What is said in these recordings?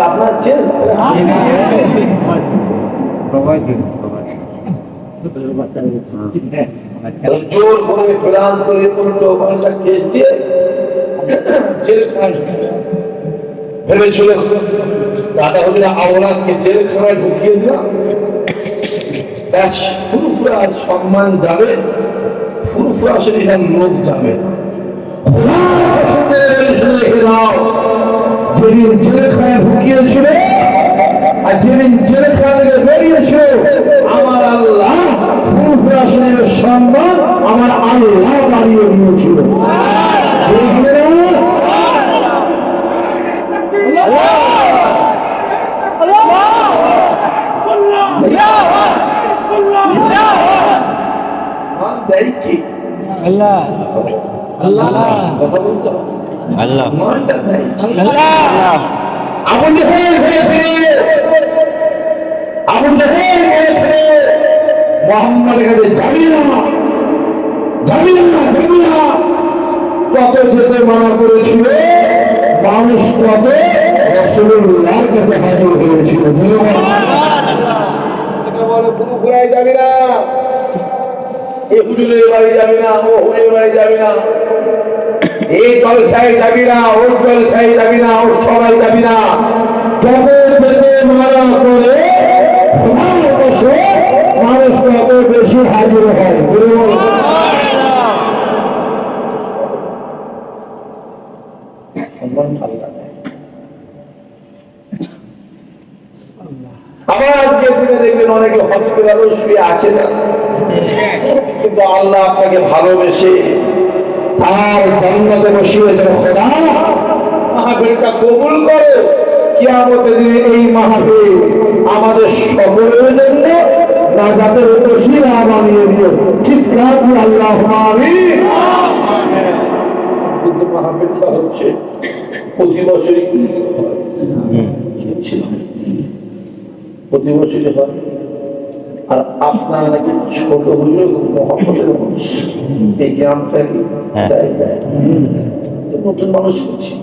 আপনার ছেলে জোর করে প্রদান করে উল্টো পাল্টা কেস দিয়ে জেলখানায় ভেবেছিল দাদা হলে আওলাদকে জেলখানায় ঢুকিয়ে দিলাম, ব্যাস ফুরফুরা সম্মান যাবে, ফুরফুরা শরীরের লোক যাবে। যেদিন জেলখানায় ঢুকিয়েছিল আর যেদিন জেলখানা থেকে বেরিয়েছিল, আমার আল্লাহ ফুরফুরা শরীরের সম্মান আমার আল্লাহ বাড়িয়ে দিয়েছিল। মোহাম্মদের কাছে যাবি না, যাবি না, যাবি না, কত যেতে মানা করেছিল, মানুষ কত রাসূলুল্লাহর কাছে হাজির হয়েছিল। বলে পুরোপুরাই যাবি না, এ হুজুরের বাড়ি যাবি না, ও হুজুরের বাড়ি যাবি না, এই জলসায় যাবি না, ওর জলসায় যাবি না, ওর সবাই যাবি না, যত যেতে মানা করে মানুষ কত বেশি হাজির হয়। আবার আজকে দিনে দেখবেন অনেকে হসপিটালও শুয়ে আছে না, কিন্তু আল্লাহ আপনাকে ভালোবেসে তার জান্নাতে বসিয়েছেন। খোদা মাহফিলটা কবুল করো, কিয়ামতের দিনে এই মাহফিল আমাদের সকলের জন্য নাজাতের ওসিলা বানিয়ে দিও। চিৎকার করে আল্লাহুম্মা আমিন। কিন্তু মাহফিলটা হচ্ছে প্রতি বছরই প্রতি বছরই হয়, আর আপনারা নাকি ছোট হলেও খুব মহব্বতের মানুষ, এই গ্রামটাকে নতুন মানুষ হচ্ছে,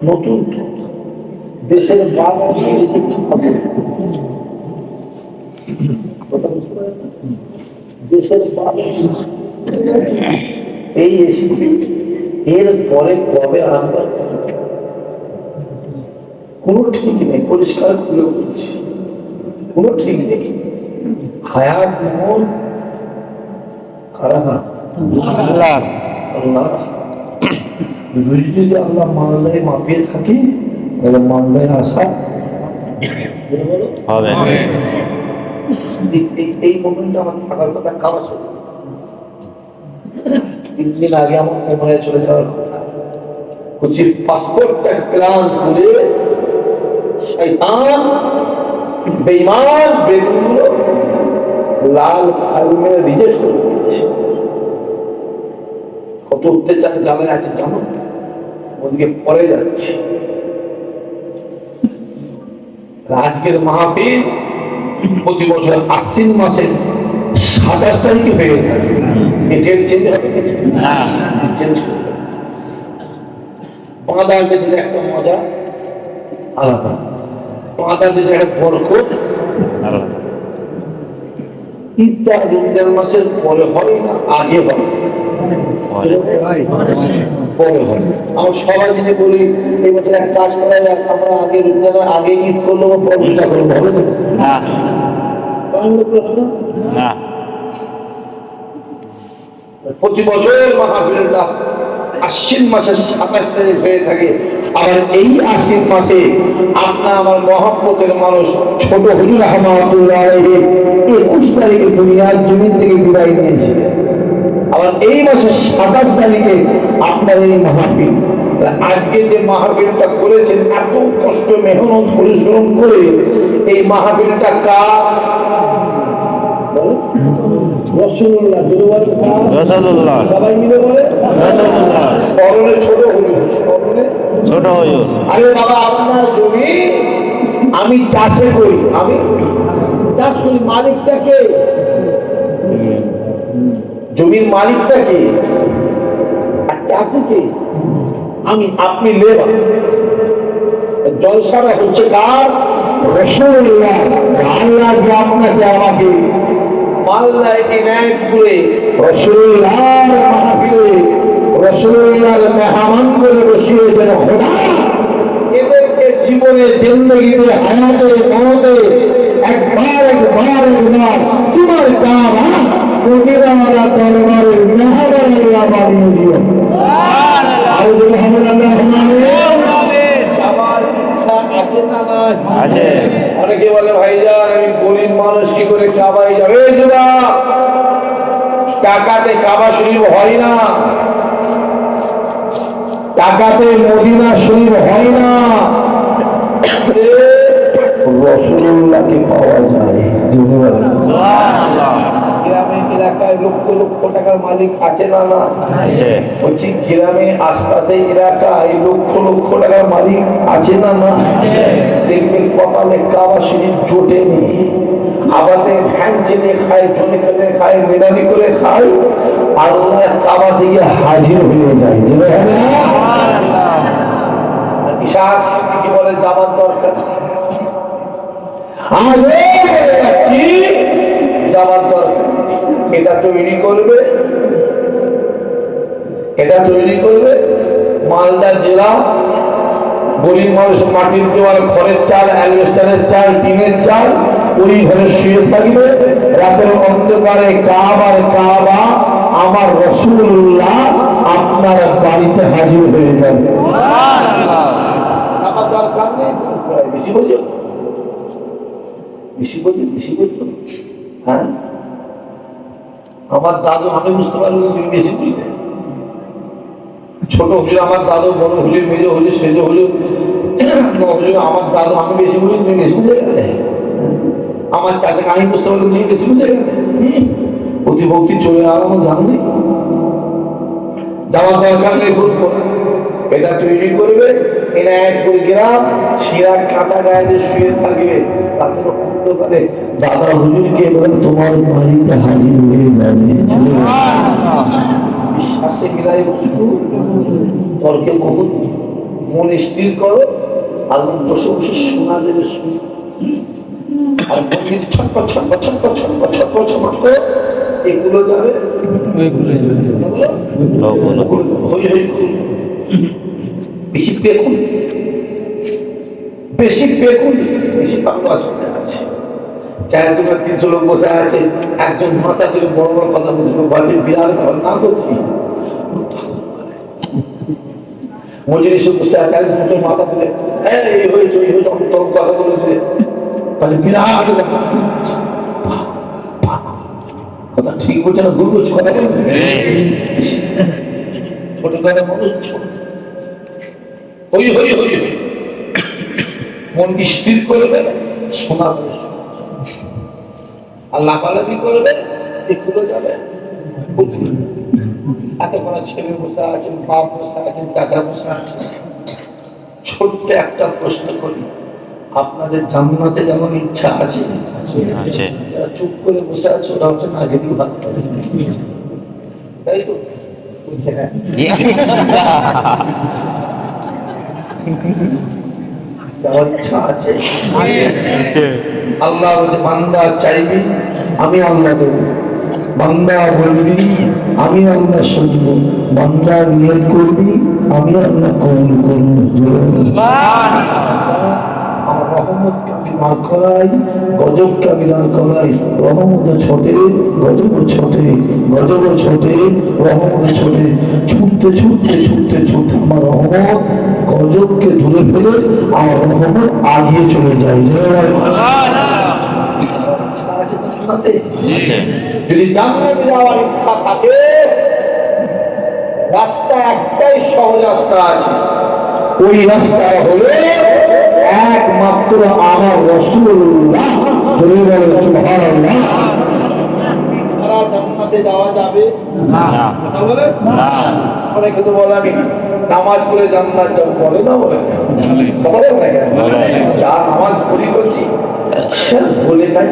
নতুন দেশের দেশের এই এসেছি, এর পরে কবে আসবে কোনো ঠিক নেই। পরিষ্কার খুলে বলছি, কোনো ঠিক নেই। হায়াত মন কারা হাত? আল্লাহ। আল্লাহ যদি আল্লাহ মালদায় মাপিয়ে থাকি তাহলে মালদায় আসা হবে। এই মোমেন্টটা আমার থাকার কথা। কারা ছিল 3 দিন আগে আমার ওমরায় চলে যাওয়ার কথা, কোচির পাসপোর্টটা প্ল্যান করে শয়তান বেঈমান বেগুলো লাল কালিমে রিজেক্ট করে দিয়েছে। কত অত্যাচার জ্বালায় আছে জানো, ওদিকে পরে যাচ্ছে। আজকের মাহফিল প্রতি বছর আশ্বিন মাসের 27 তারিখে হয়ে থাকে। এই ডেট চেঞ্জ হবে না, চেঞ্জ করবে। পাঁদার যদি একটা মজা আলাদা, পাঁদার যদি একটা বরকত আলাদা। ঈদটা রমজান মাসের পরে হয় না আগে হয়? পরে হয়। আমরা সবাই যদি বলি এই বছর এক কাজ করা যাক, আমরা আগে রমজানের আগে ঈদ করলো পর পূজা করবো, হবে তো? না। প্রতি বছর মাহফিলটা আশ্বিন মাসের 27 তারিখ হয়ে থাকে। আবার এই আশ্বিন মাসে আপনার আমার মহব্বতের মানুষ ছোট হুজুর রহমাতুল্লাহ আলাইহি 21 তারিখে দুনিয়ার জমিন থেকে বিদায় নিয়েছিলেন। আবার এই মাসের 27 তারিখে আপনার এই মাহফিল। আজকে যে মাহফিলটা করেছেন এত কষ্ট মেহনত পরিশ্রম করে, এই মাহফিলটা কার? রাসূলুল্লাহ। রাসূলুল্লাহ। সবাই মিলে বলে রাসূলুল্লাহ। স্মরণে ছোট হুজুর, স্মরণে ছোট হুজুর। আরে বাবা, আপনার জমি আমি চাষে করি, আমি চাষ করি, মালিকটা কে? জমির মালিকটা কে? আর চাষে কে? আমি। আপনি লেবার। জলসাটা হচ্ছে কার? রাসূলুল্লাহ। আল্লাহ যে আপনাকে আমাকে মালদায় ইনায়েতপুরে রাসূলুল্লাহর মাহফিলে রাসূলুল্লাহর মেহমান করে বসিয়েছেন। খোদা এদেরকে জীবনে জিন্দগিতে হায়াতে মওতে একবার তোমার কাবা মদিনাওয়ালা দরবারের মেহমান আল্লাহ বানিয়ে দিও। যাওয়ার ইচ্ছা আছে না নাই? আছে। অনেকে বলে ভাইজান আমি গরিব মানুষ কি করে কাবায় যাবে? টাকাতে কাবা শরীফ হয় না, টাকাতে মদিনা শরীফ হয় না, রাসূলুল্লাহকে পাওয়া যায়। গ্রামে এলাকায় লক্ষ লক্ষ টাকার মালিক আছে না না? বলছি গ্রামে আশপাশে এলাকায় লক্ষ লক্ষ টাকার মালিক আছে না না? দেখবেন কপালে কাবা শরীফ জোটেনি, আমাদের ভ্যান চেনে খায়, জনে খেলে খায়, মেলানি করে খায়, আল্লাহ কাবা থেকে হাজির হয়ে যায়। ইশাক কি বলে যাবার দরকার, যাবার দরকার। এটা তৈরি করবে, এটা তৈরি করবে মালদা জেলা। গরিব মানুষ মাটির দেওয়াল, খড়ের চাল, অ্যালবেস্টারের চাল, টিনের চাল, ওই ঘরে শুয়ে থাকবে। রাতের অন্ধকারে কাবার কাবা আমার রাসূলুল্লাহ আপনার বাড়িতে হাজির হয়ে যাবে। আমার দরকার নেই, বেশি বোঝো, বেশি বোঝো, বেশি বোঝো। হ্যাঁ, আমার দাদু, আমি বুঝতে পারবো তুমি বেশি বুঝলে। ছোট হুজুর আমার দাদু, বড় হুজুর, মেজ হুজুর, সেজ হুজুর, আমার দাদু আমি বেশি বুঝি, তুমি বেশি বুঝে গেলে। আমার চাচাকে আমি বুঝতে পারবো, তুমি বেশি বুঝে গেলে। প্রতিভক্তি চলে আর আমার জানবে যাওয়ার দরকার নেই। এটা তৈরি করবে ইনায়েতপুর গ্রাম, ছিঁড়া কাটা গায়ে শুয়ে থাকবে। রাতের অন্ধকারে দাদা হুজুরকে বলে তোমার বাড়িতে হাজির হয়ে যাবে। বিশ্বাসে মিলাই বস্তু তর্কে কখন মন স্থির করো, আর বসে বসে শোনা দেবে। আর মন্দির ছটপট ছটপট ছটপট ছটপট ছটপট ছটপট করে এগুলো যাবে, বেশি বেকুন, বেশি বেকুন, বেশি বাংলা অসুবিধা আছে। 4-300 লোক বসে আছে, একজন মাথা তুলে বড় বড় কথা বলছে, বাড়ির বিড়াল না করছি মজলিসে বসে আছে, একজন মাথা তুলে এই হয়েছে ওই হয়েছে তখন কথা বলেছে, তাহলে বিরাট কথা ঠিক বলছে না, ভুল বলছে কথা বলবে। ছোট কথা মানুষ ছোট হই হই হই হই মন স্থির করবে, শোনা আর লাফালাফি করবে, এগুলো যাবে। এত কোনো ছেলে বসে আছেন, বাপ বসে আছেন, চাচা বসে আছেন। ছোট্ট একটা প্রশ্ন করি, আপনাদের জান্নাতে যেমন ইচ্ছা আছে, চুপ করে বসে আছে ওরা হচ্ছে না যদি ভাত, তাই তো ইচ্ছা আছে। আল্লাহ বলছে বান্দা চাইবি আমি আল্লাহ দেবো, বান্দা বলবি আমি আল্লাহ শুনবো, বান্দা নিয়ত করবি আমি আল্লাহ কবুল করবো। আমার রহমতকে আমি মার করাই, গজবকে আমি দাঁড় করাই। রহমত ছোটে, গজব ছোটে, গজব ছোটে, রহমত ছোটে। ছুটতে ছুটতে ছুটতে ছুটতে আমার রহমত গজবকে দূরে ফেলে আমার রহমত আগিয়ে চলে যায়। যদি জান্নাতে যাওয়ার ইচ্ছা থাকে, রাস্তা একটাই সহজ রাস্তা আছে, ওই রাস্তা হলো একমাত্র আমার রাসূলুল্লাহ। জোরে বলেন সুবহানাল্লাহ। ছাড়া জান্নাতে যাওয়া যাবে না, কথা বলেন না। অনেকে তো বলে আমি নামাজ পড়ে জান্নাত যাব, বলে না, বলে কথা বলে না, যা নামাজ পড়ি করছি সে বলে কাজ।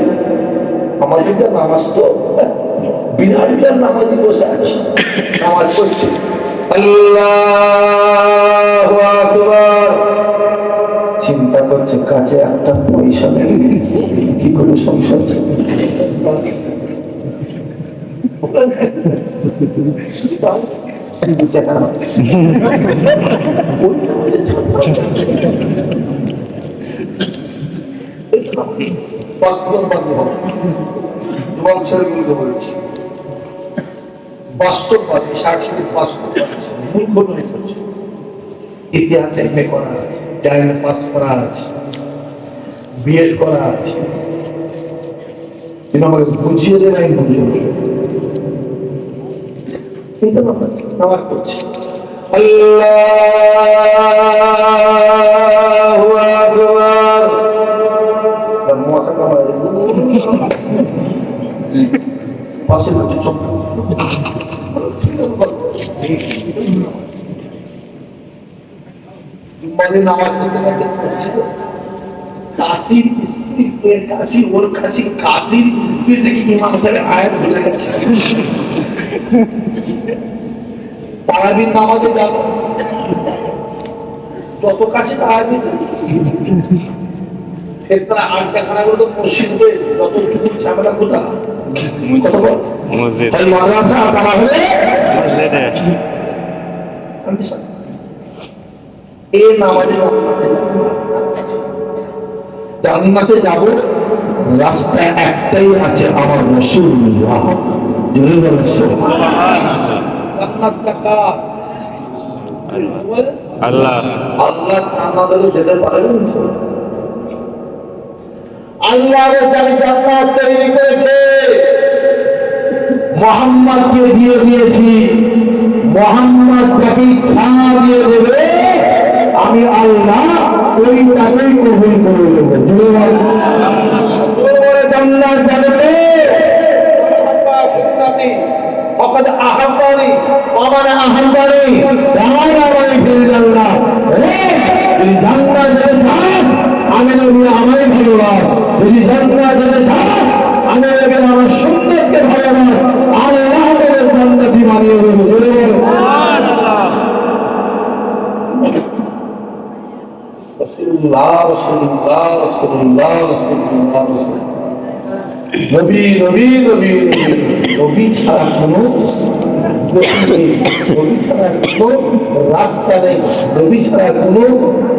আমাদের যা নামাজ তো বিরাট বিরাট নামাজি বসে আছে, নামাজ পড়ছে আল্লাহু আকবার, কাছে একটা পয়সা নেই, কি করে সংসার চলে? বাস্তববাদী হবে, যুবক ছেলেগুলোকে বলেছি বাস্তববাদী, সাংস্কৃতিক বাস্তববাদী, মূর্খ নয় করছে। ইতিহাস এমএ করা আছে, টাইম পাস করা আছে, বিএড করা আছে, কিন্তু আমাকে বুঝিয়ে দেয় আমি বুঝিয়ে দেব। এইটা আমার করছে আল্লাহু আকবার। মশা কামড়ায় পাশে বসে চোখ জুম্মাদের নামাজ পড়তে গেছে, কাশির স্পিড, কাশি ওর কাশি, কাশির স্পিড দেখে ইমাম সাহেব আয়াত ভুলে গেছে। তারাবির নামাজে যাবো, যত কাছে তারাবির ফেরতারা আটখানাগুলো তো মসজিদ হয়েছে, যত চুরি ঝামেলা কোথা কত বল মসজিদ মাদ্রাসা তারা হলে মসজিদে এই নামাজে জান্নাতে যাব, রাস্তা একটাই আছে, আমার রাসূলুল্লাহ। জোরে বলেন সুবহানাল্লাহ। জান্নাতটা কার? আল্লাহ। আল্লাহ জান্নাতে যেতে পারেন, আল্লাহ জান্নাত তৈরি করেছে, মুহাম্মদকে দিয়ে দিয়েছি। মুহাম্মদ যাকে ইচ্ছা দিয়ে দেবে, আমি আল্লাহ ওইটাকেই কবুল করে নেব। জোরে জান্নাত যাবে সুন্নতি ওয়াকাদ আহাব্বানি ওয়া মান আহাব্বানি দাওয়ানি ফিল জান্নাহ। এই জান্নাত যেতে চাস, আমি নবী আমারই ভালোবাস। যদি জান্নাত যেতে চাস, আমি নবী আমার সুন্নতকে ভালোবাস। আল্লাহ তোকে জান্নাতি বানিয়ে দেবে। জোরে সুবহানাল্লাহ। রাসূলুল্লাহ রাসূলুল্লাহ রাসূলুল্লাহ রাসূলুল্লাহ রাসূলুল্লাহ। নবী নবী নবী নবী ছাড়া কোনো গতি নেই, নবী ছাড়া কোনো রাস্তা নেই, নবী ছাড়া কোনো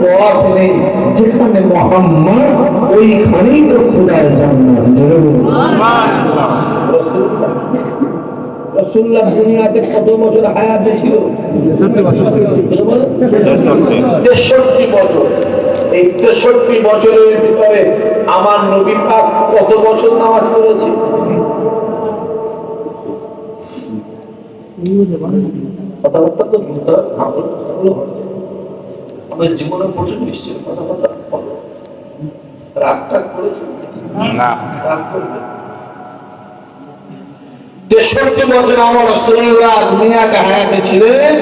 পথ নেই। যেখানে মুহাম্মদ ওইখানেই তো খোদার জান্নাত। জোরে বলুন সুবহানাল্লাহ। রাসূলুল্লাহ রাসূলুল্লাহ দুনিয়াতে কত বছর হায়াতে ছিল? 63 বছর। এই 63 বছরের ভিতরে আমার নবী পাক কত বছর নামাজ পড়েছে? কথাবার্তা তো আমার জীবনে প্রচুর নিশ্চয় কথাবার্তা বলো, রাগটা করেছে না, রাগ করবে। 63 বছর আমার রাসূলুল্লাহ দুনিয়াতে হায়াতে ছিলেন।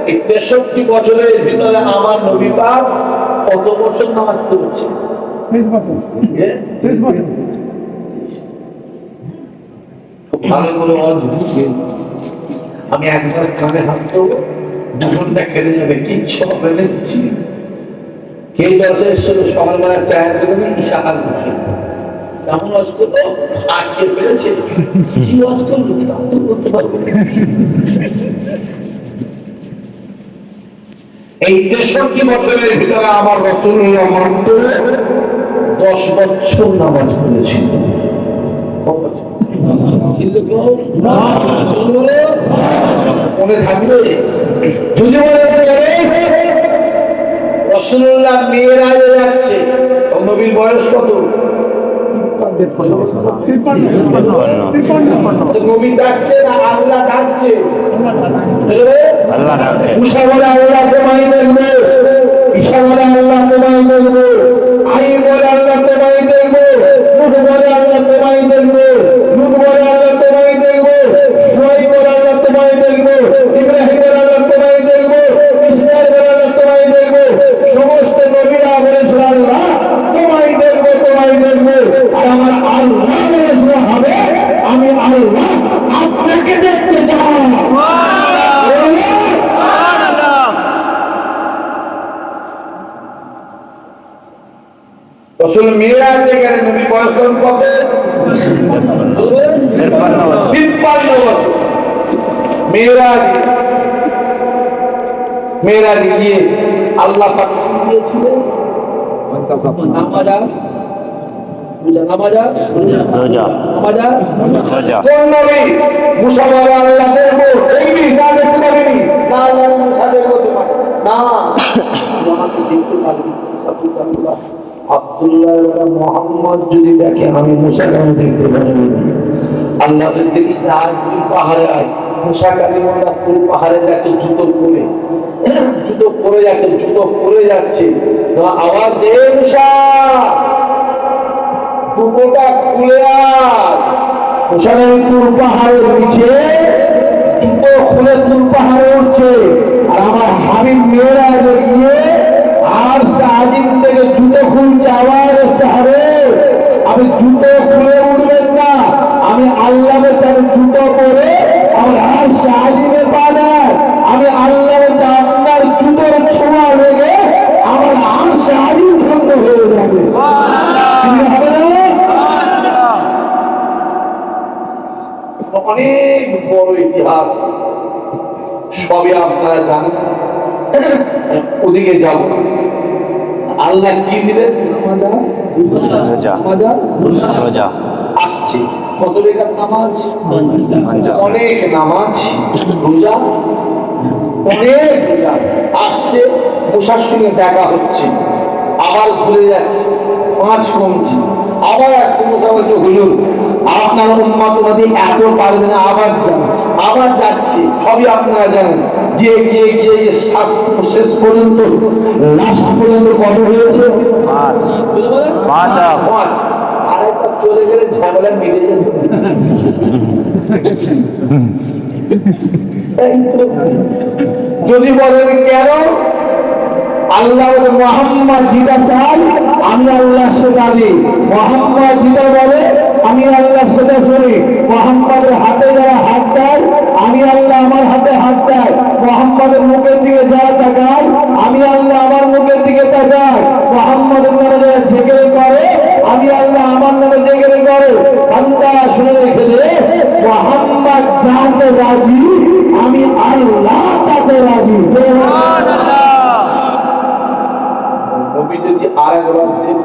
এই 63 বছরের ভিতরে আমার নবী পাক কত বছর নামাজ পড়েছে? 30 বছর। খুব ভালো করে অদ্ভুত। আমি একবার কানে হাত দেবো, 2 ঘন্টা কেটে যাবে, কিচ্ছু হবে না। কে দশে এসেছিল সকালবেলা চায়ের দোকানে ইশাহার বসে কেমন অজ করতো, ফাটিয়ে পেরেছে। কি অজ করলো তা তো করতে পারবো। এই 63 বছরের ভিতরে আমার রাসূলুল্লাহ মাত্র 10 বছর নামাজ পড়েছিল। মনে থাকবে যদি রাসূলুল্লাহ মেরাজে যাচ্ছে, নবীর বয়স কত? 53। নবী ডাকছে না আল্লাহ ডাকছে? আল্লাহ ডাকছে। ঈসা বলে আল্লাহ তোমায় দেখবো, ঈসা বলে আল্লাহ তোমায় দেখবো, আইন বলে আল্লাহ তোমায় দেখবো, নূহ বলে আল্লাহ তোমায় দেখবো, লূত বলে আল্লাহ তোমায় দেখবো, শুআয়ব বলে আল্লাহ তোমায় দেখবো, ইব্রাহিম বলে আল্লাহ তোমায় দেখবো, ইসমাঈল বলে আল্লাহ তোমায় দেখবো। সমস্ত নবীরা বলেছিল আল্লাহ তোমায় দেখবো, তোমায় দেখবো। আর আমার আল্লাহ বলেছিল হবে আমি আল্লাহ আপনাকে দেখতে চাই। রসুল মেরাজে গেলেন, নবী বয়স করেন কত? 53 বছর। মেরাজে গিয়ে আল্লাহ পাক দিয়েছিলেন নামাজ আর রোজা। কোন নবী? মুসা বলে আল্লাহ দেখবো, দেখবি না দেখতে পাবিনি? না আল্লাহ মুসা দেখবো তোমার না, আমাকে দেখতে পারবি। আব্দুল্লাহ মুহাম্মদ যদি দেখে আমি মুসা কেন দেখতে পারবি? আল্লাহ দেখিস না, আর তুই পাহাড়ে আয়। মুসা কালিমুল্লাহ পুরো পাহাড়ে যাচ্ছে, জুতো পরে যাচ্ছে, তো আওয়াজ, এ মুসা জুতোটা খুলে আয়। মুসা নবী তুর পাহাড়ের নিচে জুতো খুলে তুর পাহাড়ে উঠছে, আর আমার হাবিব মেরাজে গিয়ে আর সাজিদ থেকে জুতো খুলছে। আওয়াজ এসছে, আরে আমি জুতো খুলে উঠবেন না, আমি আল্লাহ বেচারে জুতো পরে আমার আর সাজিদে পাঠায়, আমি আল্লাহ বেচা আপনার জুতোর ছোঁয়া লেগে আমার আর সাজিদ বন্ধ হয়ে যাবে। হবে না? অনেক বড় ইতিহাস, সবই আপনারা জানেন, ওদিকে যাব। আল্লাহ কি দিলেন? রোজা আসছে। কত রেখাত নামাজ? অনেক নামাজ, রোজা অনেক, রোজা আসছে। মুসার সঙ্গে দেখা হচ্ছে, আবার ভুলে যাচ্ছে, 5 কমছে, আবার আসছে। মুসা বলছে, হুজুর আপনার উম্মত উম্মতি এত পারবে না, আবার যাচ্ছে। সবই আপনারা জানেন। গিয়ে শেষ পর্যন্ত, লাস্ট পর্যন্ত কত হয়েছে? 5। আরেকটা চলে গেলে ঝামেলা মিটে যেত। যদি বলেন কেন? আল্লাহ মুহাম্মদ যেটা চাই আমি আল্লাহ সেটা দিই, মুহাম্মদ যেটা বলে আমি আল্লাহ সেটা শুনি। মুহাম্মাদের হাতে যারা হাত দেয় আমি আল্লাহ আমার হাতে হাত দেয়। মুহাম্মাদের মুখের দিকে যারা তাকায় আমি আল্লাহ আমার মুখের দিকে তাকাই। মুহাম্মাদের নামে যারা জিকির করে আমি আল্লাহ আমার নামে জিকির করে। বান্দা শুনে রেখে দে, মুহাম্মদ যাতে রাজি আমি আল্লাহ তাতে রাজি। নবী যদি আরেকবার যেত,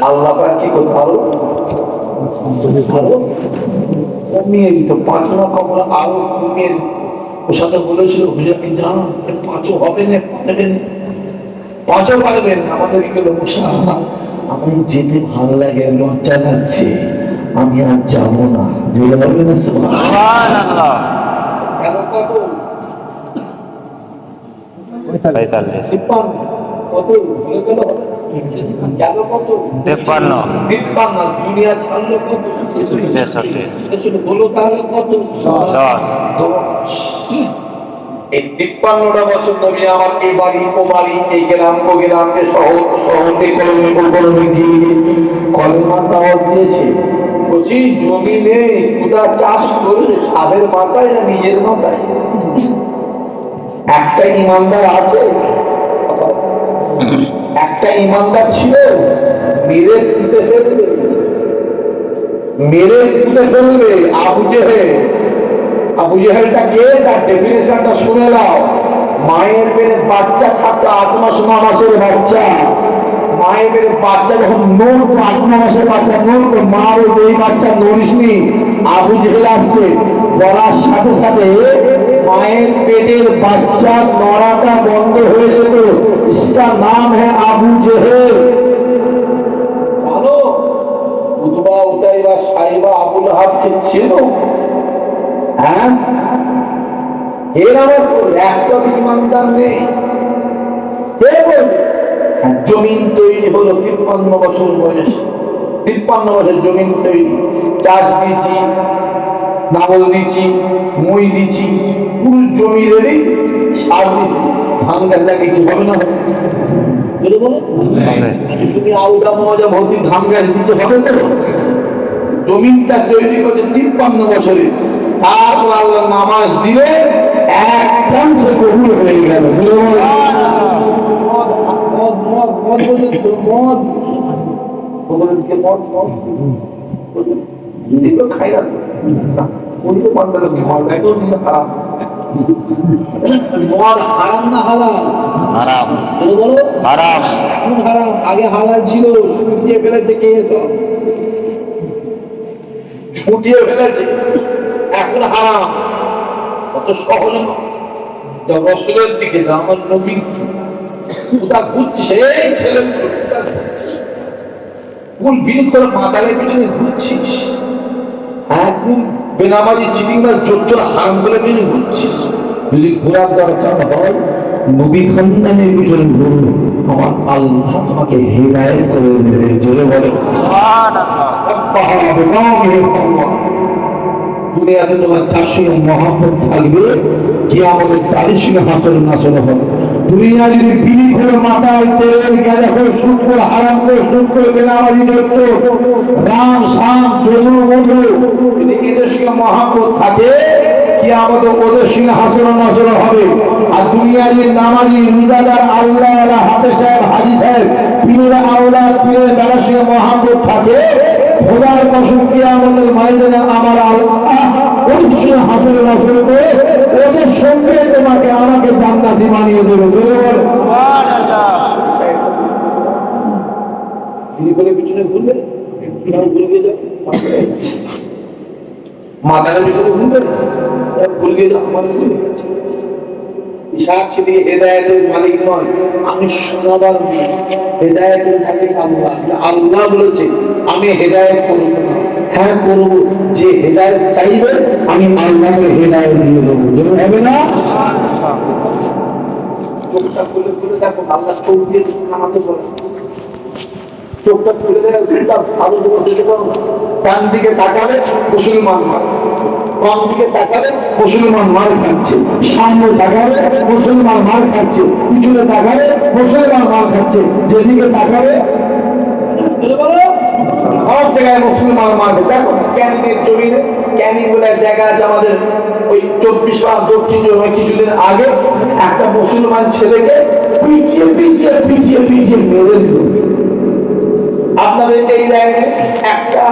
আল্লাহ পাক কি করতে পারো? কমিয়ে দিত, 5 না কখনো আরো কমিয়ে দিত। ওর সাথে বলেছিল, হুজুরকে জান 5 হবে না, পারবেন 5 পারবেন। আমাদের কি হলো, আমি যেতে ভালো লাগে, লজ্জা লাগছে, আমি আর যাবো না। যেতে হবে না? সুবহানাল্লাহ। কেন কত? 45 কত ভুলে গেল? গেল কত? 53। দুনিয়া ছাড়লো কত? 63। বলো তাহলে কত? 10। এই 53টা বছর নবী আমার এই বাড়ি ও বাড়ি, এই গেলাম ও গেলাম, এই শহর এই কলমে গিয়ে কলেমা দাওয়াত দিয়েছে। বলছি জমি নেই, কোথা চাষ করলে? ছাদের মাথায় না নিজের মাথায়? একটা ইমানদার আছে, একটা ইমানদার ছিল, মেরে পুঁতে ফেলবে আবু জেহেলটা কে? তার ডেফিনেশনটা শুনে নাও। মায়ের পেটে বাচ্চা থাকতো, 8 মাস 9 মাসের বাচ্চা, মায়ের পেটে বাচ্চা যখন নড়তো, 8 মাসের বাচ্চা নড়তো, মা বলতো এই বাচ্চা নড়িসনি, আবু জেহেল আসছে। বলার সাথে সাথে মায়ের পেটের বাচ্চা নড়াটা বন্ধ হয়ে যেত। इसका नाम है আবু জেহেল। জানো উতবা উতাইবা সাইবা আবু লাহাবকে চেনো? হ্যাঁ, এর আমার একটা ইমানদার নেই। জমিন তৈরি হলো 53 বছর বয়স, 53 বছর জমিন তৈরি। চাষ দিয়েছি, নাঙল দিয়েছি, মই দিয়েছি, পুরো জমি রেডি, সার দিয়েছি, ধান গাছ লাগিয়েছি। হবে না? জমি আউদা মজা ভর্তি ধান গাছ দিচ্ছে, হবে তো? জমিনটা তৈরি করছে 53 বছরে। তারপর আল্লাহ নামাজ দিলে এক চান্সে কবুল হয়ে গেল। তো খাই না উনি তো মানতে লোক মদ একদম নিয়ে হারাম মদ হারাম না হালাল? হারাম যদি বলো হারাম এখন হারাম, আগে হালাল ছিল, শুকিয়ে ফেলেছে কে এসব? ছুটিয়ে ফেলেছে এখন হারাম। কত সহজ রসুলের দিকে যা আমার নবী কোথা ঘুরছিস এই ছেলে কোন বিল করে মাতালের পিছনে ঘুরছিস? হ্যাঁ কোন বেনামাজি চিটিংবার জোর জোর হারাম করে পিছনে ঘুরছিস? যদি ঘোরার দরকার হয় নবী খানদানের পিছনে ঘুরুন, আমার আল্লাহ তোমাকে হিদায়াত করে দেবে। জোরে বলে দুনিয়াতে তোমার যার সঙ্গে মহাব্বত থাকবে কি আমাদের তাদের সঙ্গে হাতর নাচর হবে। দুনিয়া যদি বিলি করে মাথায় তেল গেঁজা করে সুদ করে হারাম করে সুদ করে বেনামাজি করছো রাম শাম চলু মধু, যদি এদের সঙ্গে মহাব্বত থাকে কি আমাদের ওদের সঙ্গে হাসর নাচর হবে। আর দুনিয়া যদি নামাজি রোজাদার আল্লাহ হাতে সাহেব হাজি সাহেব পীরের আওলাদ পীরের বেলার সঙ্গে মহাব্বত থাকে, খোদার কসম কি আমাদের মায়েদের আমার আল্লাহ ওদের সঙ্গে হাসর নাচর করে ওদের সঙ্গে তোমাকে আমাকে জান্নাতি বানিয়ে দেবে। পিছনে ঘুরবে ঘুরবে যাও মাথার পিছনে ঘুরবে ঘুরবে যাও আমার ঘুরে গেছে। সাক্ষী দিয়ে হেদায়েতের মালিক নয়, আমি শোনাবার হেদায়েতের মালিক আল্লাহ। আল্লাহ বলেছে আমি হেদায়েত করব না, হ্যাঁ করব, যে হেদায়েত চাইবে আমি আল্লাহকে হেদায়েত দিয়ে দেবো। যেন হবে না চোখটা খুলে খুলে দেখো আল্লাহ চোখ দিয়ে খামাতে বলে, চোখটা খুলে দেখো ভালো করে দেখতে পারো। ডান দিকে তাকালে মুসলমান মার, বাম দিকে তাকালে মুসলমান মার খাচ্ছে, সামনে তাকালে মুসলমান মার খাচ্ছে, পিছনে তাকালে মুসলমান মার খাচ্ছে, যেদিকে তাকালে সব জায়গায় মুসলমান মারবে। দেখো ক্যানিংয়ের জমিনে, ক্যানিং বলে এক জায়গা আছে আমাদের ওই 24 বা দক্ষিণ জমি, কিছুদিন আগে একটা মুসলমান ছেলেকে পিটিয়ে পিটিয়ে পিটিয়ে পিটিয়ে মেরে দিল। আপনাদের এই লাইনে একটা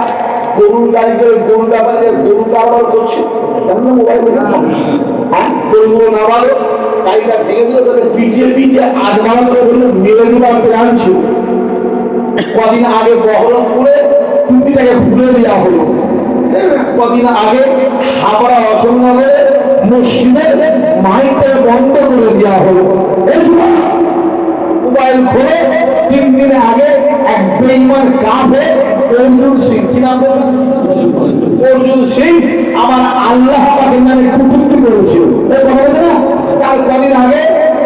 গরুর গাড়ি করে গরু ব্যাপারে গরু কারবার করছে, মোবাইল হ্যাঁ গরুগুলো নামালো, গাড়িটা ভেঙে দিল, তাদের পিটিয়ে পিটিয়ে আধমাল করে বললো মেরে দিল। আমি জানছি কদিন আগে বহরমপুরে টুপিটাকে খুলে দেওয়া হলো, কদিন আগে হাবড়া অশোকনগরে মসজিদের মাইকটা বন্ধ করে দেওয়া হলো। মোবাইল খুলে 3 দিন আগে এক বেঈমান কাফের অর্জুন সিং, কি নাম বললেন? অর্জুন সিং আমার আল্লাহ পাকের নামে কুটুক্তি করেছিল। এই কথা বলছে না? তার কদিন আগে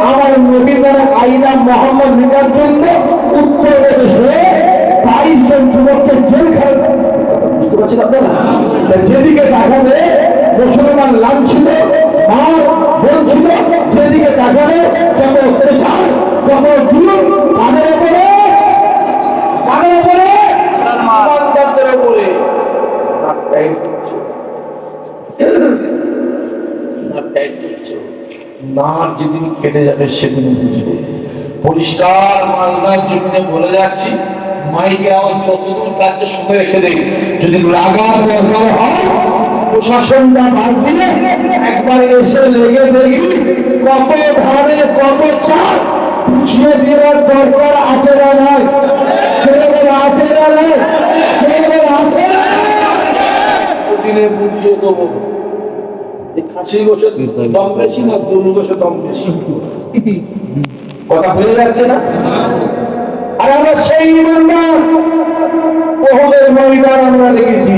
আমার নবীর নামে আইনা মোহাম্মদ লিখার জন্য উত্তরপ্রদেশে 22 জন যুবককে জেলখানে, বুঝতে পারছেন আপনারা? যেদিকে তাকাবে মুসলমান লাঞ্ছিত মার বলছিল, যেদিকে তাকাবে তত অত্যাচার তত জুলুম তাদের উপরে, তাদের উপরে মুসলমানদের উপরে। না যেদিন কেটে যাবে সেদিন বুঝবে। পরিষ্কার মালদার জমিনে বলে যাচ্ছি, মাইকের আওয়াজ যতদূর যাচ্ছে শুনে রেখে দেয়। যদি লাগার দরকার হয় প্রশাসনটা বাদ দিয়ে একবার এসে লেগে দেখি কত ধারে কত চাপ বুঝিয়ে দেওয়ার দরকার আছে না নাই? আছে না নাই? আছে না? দিনে বুঝিয়ে দেবো। খাসির গোশের দম বেশি না গরু গোশের দম বেশি? কথা হয়ে যাচ্ছে না? আর আমরা সেই ইমানদার ওহদের ময়দান আমরা দেখেছি,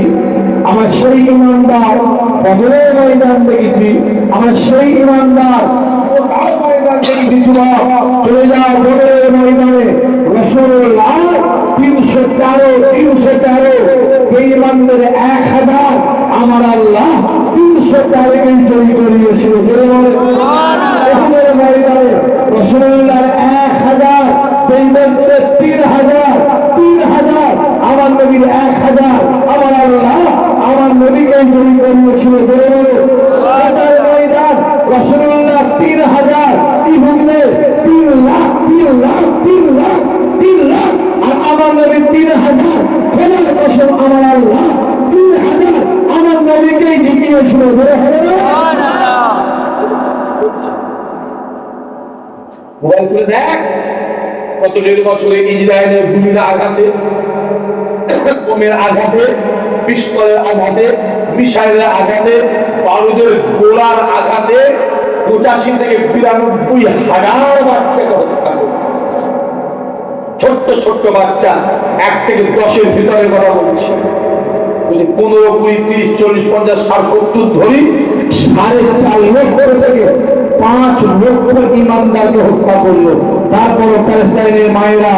আমার সেই ইমানদার বদরের ময়দান দেখেছি, আমার সেই ইমানদার ওটার ময়দান দেখেছি। যুবক চলে যাও বদরের ময়দানে, রাসূলুল্লাহ 313 বেঈমানদের 1000 আমার আল্লাহ 313 জয়ী করিয়েছিল। ওহদের ময়দানে রাসূলুল্লাহর 1000 বেঈমানদের 3000 আমার নবীর 1000 আমার আল্লাহ আমার নবীকে জয়ী করিয়েছিল। ময়দান রাসূলুল্লাহ 3000 ইহুদিদের 3 লাখ আর আমার নবী 3000 খোদার কসম আমার আল্লাহ 3000 আমার নবীকেই জিতিয়েছিল। ধরে হবে না? মোবাইল করে দেখ কত 1.5 বছরে ইসরায়েলের ভূমির আঘাতে, বোমের আঘাতে, পিস্তলের আঘাতে, মিসাইলের আঘাতে, বারুদের গোলার আঘাতে 85 থেকে 92,000 বাচ্চাকে হত্যা করে। ছোট্ট ছোট্ট বাচ্চা 1 থেকে 10-এর ভিতরে কথা বলছে। 15, 20, 30, 40, 50, 60, 70 ধরি 4.5 লক্ষ থেকে 5 লক্ষ ইমানদারকে হত্যা করলো। তারপর প্যালেস্টাইনের মায়েরা,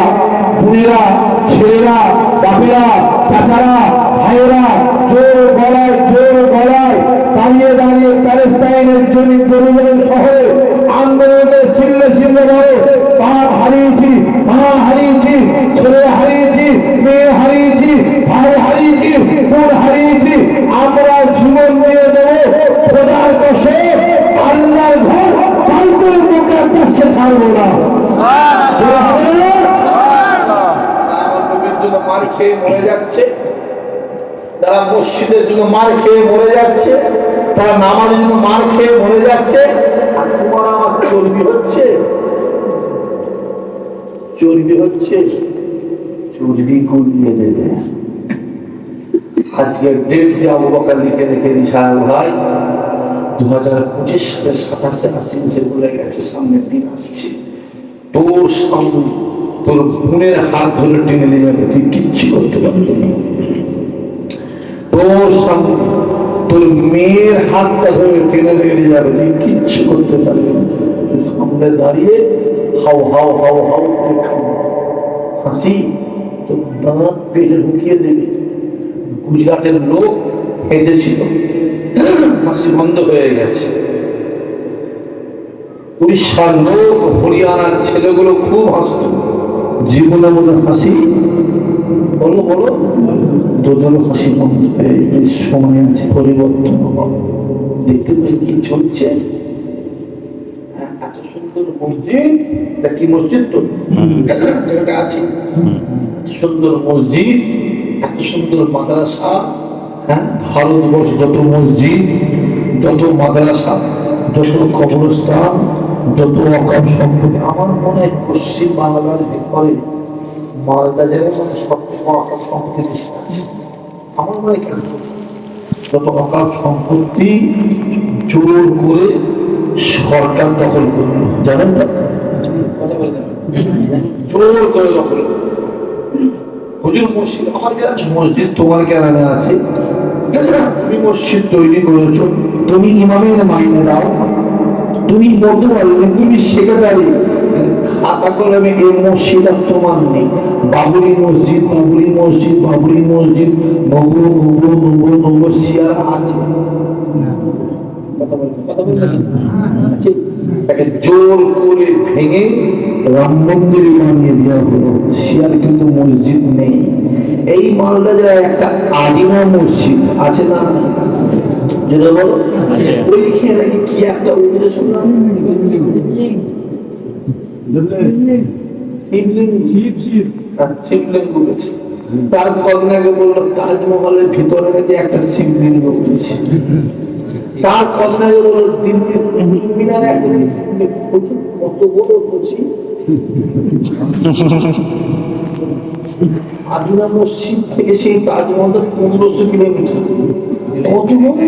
বোনেরা, ছেলেরা, বাপেরা, চাচারা, ভাইয়েরা জোর গলায় দাঁড়িয়ে দাঁড়িয়ে প্যালেস্টাইনের জেরুজালেম শহরে আন্দোলনে চিল্লে বলে, বাপ হারিয়েছি, মা হারিয়েছি, ছেলে হারিয়েছি, মেয়ে হারিয়েছি, ভাই হারিয়েছি, বোন হারিয়েছি, আমরা জীবন দিয়ে দেবো খোদার কসম আল্লাহর ঘর বাইতুল মুকাদ্দাসে ছাড়বো না। মার খেয়ে মরে যাচ্ছে, তারা মসজিদের জন্য মার খেয়ে মরে যাচ্ছে, তারা নামাজের জন্য মার খেয়ে মরে যাচ্ছে, আর তোমার আমার চর্বি হচ্ছে, চর্বি গুলিয়ে দেবে। আজকে ডেট দিয়ে আবু বকর লিখে রেখে দিশাল ভাই 2025 সালের 27 আসছে, বলে গেছে সামনের দিন আসছে, তোর সামনে তোর বোনের হাত ধরে টেনে নিয়ে যাবে, তুই কিচ্ছু করতে পারবি না। তোর সামনে তোর মেয়ের হাতটা ধরে টেনে নিয়ে যাবে, তুই কিচ্ছু করতে পারবি না। সামনে দাঁড়িয়ে হাও হাও হাও হাও করে খাবো, হাসি তোর দাঁত পেটে ঢুকিয়ে দেবে। গুজরাটের লোক এসেছিল, হাসি বন্ধ হয়ে গেছে। উড়িষ্যার লোক, হরিয়ানার ছেলেগুলো খুব হাসত, জীবনের মধ্যে হাসি বলো বলো দুজনে হাসি বন্ধ হয়ে সময় আছে, পরিবর্তন দেখতে পাই কি চলছে। এত সুন্দর মসজিদ, কি মসজিদ তো জায়গাটা আছে, এত সুন্দর মসজিদ, এত সুন্দর মাদ্রাসা। হ্যাঁ, ভারতবর্ষ যত মসজিদ, যত মাদ্রাসা, যত কবরস্থান, যত অকাম সম্পত্তি, আমার মনে হয় পশ্চিম বাংলার ভিতরে মালদা জেলার মধ্যে সবথেকে অকাম সম্পত্তি বেশি আছে। আমার মনে হয় কেন যত অকাম সম্পত্তি জোর করে সরকার দখল করল, জানেন তো, জোর করে দখল। হুজুর মসজিদ আমার গ্রামে, মসজিদ তোমার গ্রামে আছে, তুমি মসজিদ তৈরি করেছো, তুমি ইমামের মাইনে দাও, তুমি বলতে পারবে, তুমি সেক্রেটারি, খাতা কলমে এই মসজিদ আর তোমার নেই। বাবরি মসজিদ, বাবরি মসজিদ, বাবরি মসজিদ, নবর শিয়ার আছে, জোর করে ভেঙে রাম মন্দির বানিয়ে দেওয়া হলো। শিয়ার কিন্তু মসজিদ নেই। এই মালদা জেলায় একটা আদিনা মসজিদ আছে না, যেটা বলো ওইখানে নাকি কি একটা উঠে শুনলাম, শিবলিঙ্গ উঠেছে। তার কদিন আগে বললো তাজমহলের ভিতরে নাকি একটা শিবলিঙ্গ উঠেছে। তার কদিন আগে বললো দিল্লির মিনারে একটা কত বড় কচি আদিনা মসজিদ থেকে সেই তাজমহল 1500 কিলোমিটার, কত বড়।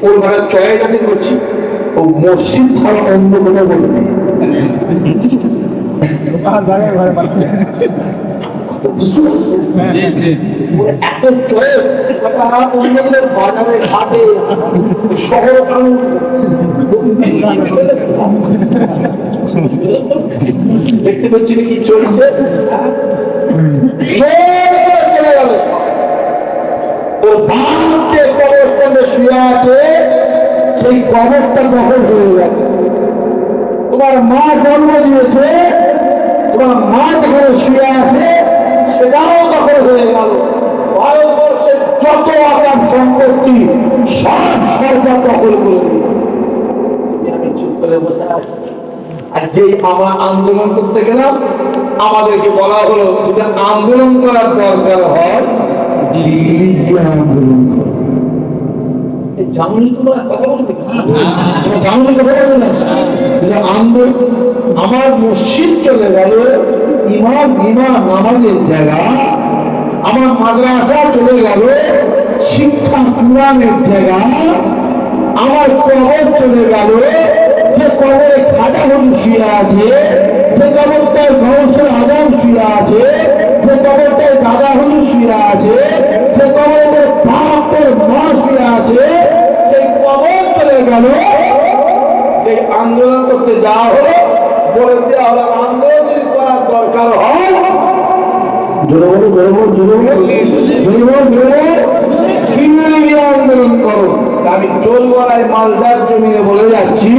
ওর ভাড়া চয়ে যাতে করছি, ও মসজিদ ছাড়া অন্য কোনো বলে নেই। এত চয়েস, অন্যগুলোর বাজারে ঘাটে শহর দেখতে পাচ্ছি কি চলছে, চলে গেল। ওর বাপ যে কবরস্থানে শুয়ে আছে, সেই কবরটা দখল হয়ে গেল। তোমার মা জন্ম দিয়েছে, তোমার মা যেখানে শুয়ে আছে সেটাও দখল হয়ে গেল। ভারতবর্ষের যত আগাম সম্পত্তি সব সরকার দখল করে দিল। আমি চুপ করে বসে আছি। আর যেই আমরা আন্দোলন করতে গেলাম, আমাদেরকে বলা হলো যদি আন্দোলন করার দরকার হয় দিল্লি গিয়ে আন্দোলন করো। জানুনি তোমরা কথা বলবে, জানুনি কথা বলবে না। আন্দোলন আমার মসজিদ চলে গেল, ইমাম নামাজের জায়গা, আমার মাদ্রাসা চলে গেল শিক্ষা কুরআনের জায়গা, আমার কবর চলে গেল, যে কবরে খাজা হুজুর শুয়ে আছে, যে কবরটায় গৌসুল আজম শুয়ে আছে, যে কবরটায় দাদা হুজুর শুয়ে আছে, যে কবরে বাপের মা শুয়ে আছে, সেই কবর চলে গেল। যে আন্দোলন করতে যাওয়া হলো, বলে দেওয়া হলো আন্দোলন করার দরকার হয়, জোরে বলো জোরে বলো জোরে বলো জোরে বলো জোরে আন্দোলন করো। আমি চোরগড়ায় মালদার জমিনে বলে যাচ্ছি,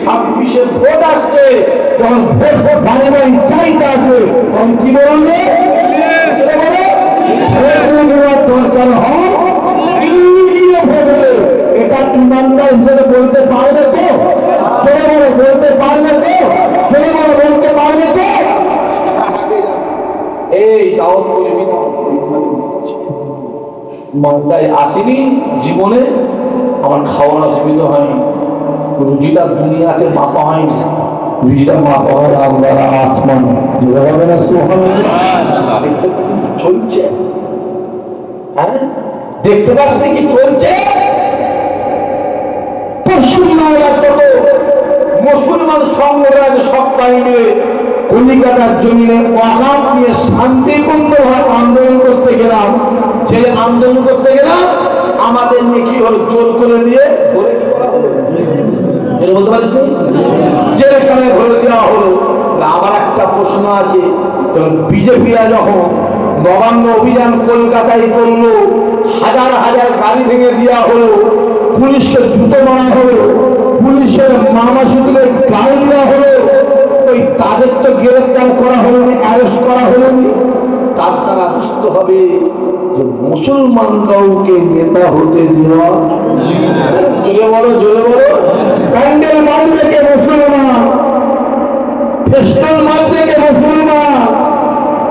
26-এ ভোট আসছে, যখন ভোট বাড়ি বাড়ি চাইতে আসবে, তখন কি বলবে? দরকার হয় এটা ইমানদার হিসেবে বলতে পারবে তো? জোরে বলো বলতে পারবে তো? জোরে বলো বলতে পারবে তো? এই দাওয়াত করবি না, মালদায় আসিনি জীবনে, আমার খাওয়ার অসুবিধা হয়নি, রুজিটা দুনিয়াতে মাপা হয়নি, রুজিটা মাপা হয় আল্লাহ আসমান। চলছে, হ্যাঁ দেখতে পাচ্ছি কি চলছে? মুসলমান সংগঠন আছে সপ্তাহে মিলে কলিকাতার জমিনে ওয়াকাফ নিয়ে শান্তিপূর্ণভাবে আন্দোলন করতে গেলাম। যে আন্দোলন করতে গেলাম আমাদের নিয়ে কি হলো, জোর করে নিয়ে বলে কি করা হলো, বলতে পারিস জেলখানায় ভরে দেওয়া হলো। আমার একটা প্রশ্ন আছে, বিজেপিরা যখন নবান্ন অভিযান কলকাতায় করলো, হাজার হাজার গাড়ি ভেঙে দেওয়া হলো, পুলিশকে জুতো মারা হলো, পুলিশের মামা শুধুকে গাল দেওয়া হলো, ওই তাদের তো গ্রেফতার করা হলো না, অ্যারেস্ট করা হলো না। তার দ্বারা বুঝতে হবে যে মুসলমান কাউকে নেতা হতে দেওয়া, জোরে বলো জোরে বলো, প্যান্ডেল মারবে কে মুসলমান, ফেস্টাল মারবে কে মুসলমান,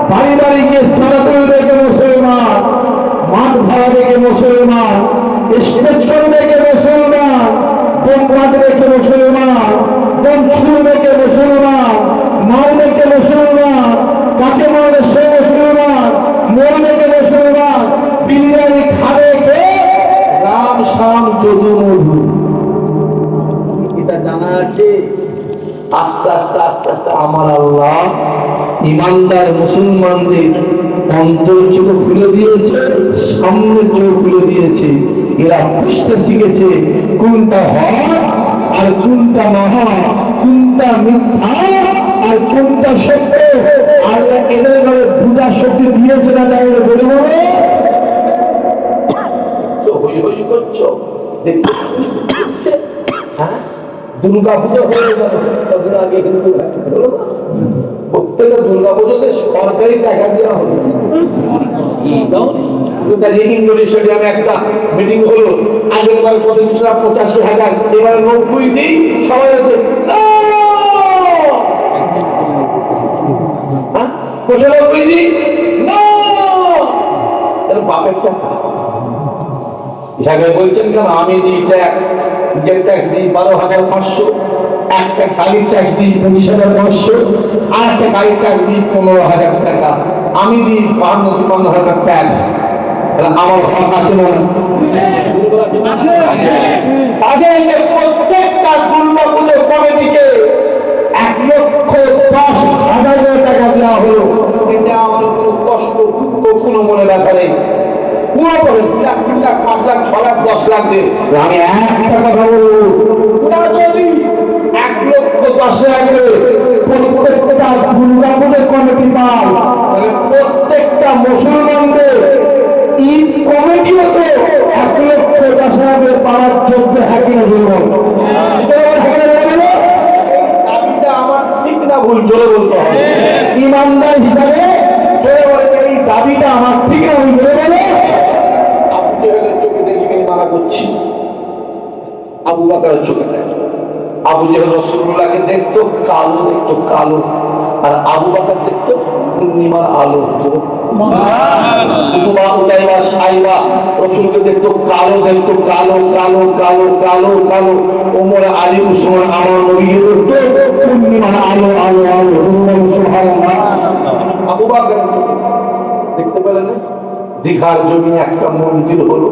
বাড়ি বাড়ি গিয়ে চাঁদা তুলবে কে মুসলমান, মাঠ ভাড়াবে কে মুসলমান, স্টেজ করবে কে মুসলমান, বোম মারবে কে মুসলমান, বোম ছুড়বে কে মুসলমান, মারবে কে মুসলমান, কাকে মারবে সে মুসলমান, মরবে কে মুসলমান, বিরিয়ানি খাবে কে রাম শ্যাম যদু মধু। এটা জানা আছে। আস্তে আস্তে আস্তে আস্তে আমার আল্লাহ ইমানদার মুসলমানদের অন্তর চোখ খুলে দিয়েছে, সামনে চোখ খুলে দিয়েছে। এরা বুঝতে শিখেছে কোনটা হক আর কোনটা মহা, কোনটা মিথ্যা আর কোনটা সত্য। আল্লাহ এদের ঘরে বুঝার শক্তি দিয়েছে না, তাই বলে বলে হই হই করছো দেখতে। হ্যাঁ দুর্গা পুজো হয়ে গেল, তখন আগে হিন্দু হলো না, প্রত্যেকটা দুর্গা পুজোতে সরকারি টাকা দেওয়া হলো। ইন্ডোনেশিয়ামে একটা মিটিং হলো, আগের বার কত 85,000, এবার 90 দিই, সবাই আছে 95 দিই না, বাপের টাকা বলছেন কেন? আমি দিই ট্যাক্স, নিজের ট্যাক্স দিই 12,500, একটা গাড়ির ট্যাক্স দিই 25,500, আর একটা গাড়ির ট্যাক্স দিই 15,000 টাকা। আমি দিই 52-53,000 ট্যাক্স। আমার হক আছে না? তাদেরকে প্রত্যেকটা দুর্গা পুজো কমিটিকে 1,10,000 টাকা দেওয়া হলো। এতে আমার কোনো কষ্ট কখনো মনে ব্যথা নেই। পুরো করে 2 লাখ 3 লাখ 5 লাখ 6 লাখ 10 লাখ দিয়ে আমি একটা কথা বলবো, ওরা যদি 1,10,000 প্রত্যেকটা দুর্গা পুজোর কমিটি পায়, তাহলে প্রত্যেকটা মুসলমানদের ঈদ কমিটিও তো 1,10,000 পাওয়ার যোগ্য। হ্যাঁ কিনা বলবো? দাবিটা আমার ঠিক না ভুল জোরে বলতে হবে, ইমানদার হিসাবে জোরে বলে এই দাবিটা আমার ঠিক না ভুল জোরে বলে। আবু জেহেলের চোখে দেখি মারা করছি, আবু বকরের চোখে দেখ। আবু জেহেল রাসূলুল্লাহকে দেখতো কালো, দেখতো কালো, আর আবু বকর দেখতো পূর্ণিমার আলো। রসুলকে দেখতো কালো, দেখতো কালো কালো কালো কালো কালো। ওমর, আলী, উসমান আমার নবীকে দেখতো পূর্ণিমার আলো আলো আলো। সুবহানাল্লাহ। আবু বকর দেখতে পেলেন দীঘার জমিনে একটা মন্দির হলো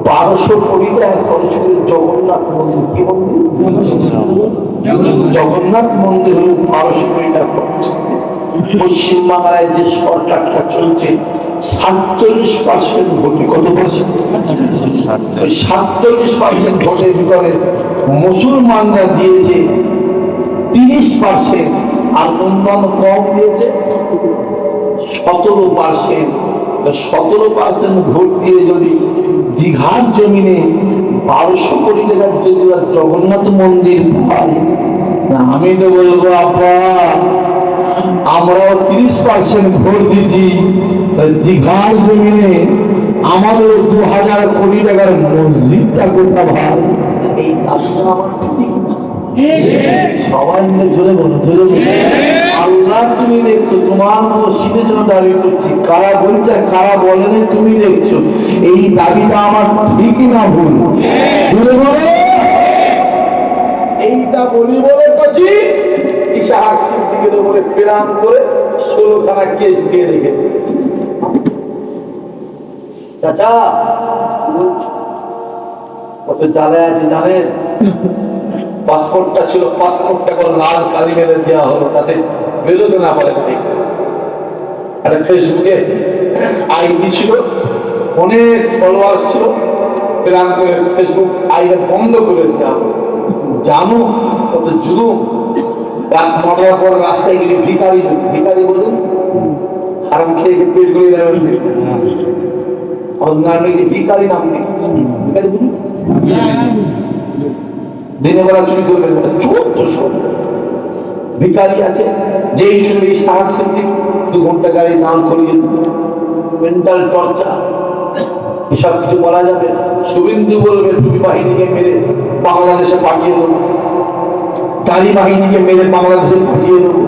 1200 কোটি টাকা খরচ করে জগন্নাথ মন্দির। কি মন্দির? জগন্নাথ মন্দির হলো 1200 কোটি টাকা খরচ। পশ্চিমবাংলায় যে সরকারটা চলছে 47% ভোটে, কত পার্সেন্ট? 47% ভোটের ভিতরে মুসলমানরা দিয়েছে 30%, আর অন্যান্য কম দিয়েছে 17%। 17% ভোট দিয়ে যদি দীঘার জমিনে 1200 কোটি টাকার যদি জগন্নাথ মন্দির পায়, আমি তো বলবো আব্বা আমরাও 30% ভোট দিচ্ছি, দীঘার জমিনে আমাদের 2000 কোটি টাকার মসজিদটা কোথা ভাই? এই দাবিটা আমার ঠিক সবাই মিলে জোরে বলো, জোরে বলো। আল্লাহ তুমি দেখছো, তোমার মসজিদের জন্য দাবি করছি, কারা বলছে কারা বলেনি তুমি দেখছো। এই দাবিটা আমার ঠিকই না ভুল? জোরে বলো। এইটা বলি বলে করছি ইশাহাক সিদ্দিকের উপরে প্রেরণ করে 16খানা কেস দিয়ে রেখে দিয়েছে। চাচা কত জ্বালায় আছে জানেন? পাসপোর্টটা ছিল, পাসপোর্টটা করে লাল কালি মেরে দেওয়া হলো, তাতে বেরোতে না পারে। একটা ফেসবুকে আইডি ছিল, অনেক ফলোয়ার ছিল, প্ল্যান করে ফেসবুক আইডি বন্ধ করে দেওয়া হলো। জানো কত জুলুম? রাত 9টার পর রাস্তায় গেলে ভিখারি, ভিখারি বলুন হারাম খেয়ে পেট গুলি যাবেন, ভিখারি নাম নেই, ভিখারি বলুন। দিনের বেলা চুরি করবেন, 1400 ভিখারি আছে। যেই শুনবে এই সাহায্য সিদ্দিক 2 ঘন্টা গাড়ি দান করিয়ে মেন্টাল টর্চার, এসব কিছু বলা যাবে? শুভেন্দু বলবে টুপি বাহিনীকে মেরে বাংলাদেশে পাঠিয়ে দেবো, তালি বাহিনীকে মেরে বাংলাদেশে পাঠিয়ে দেবো,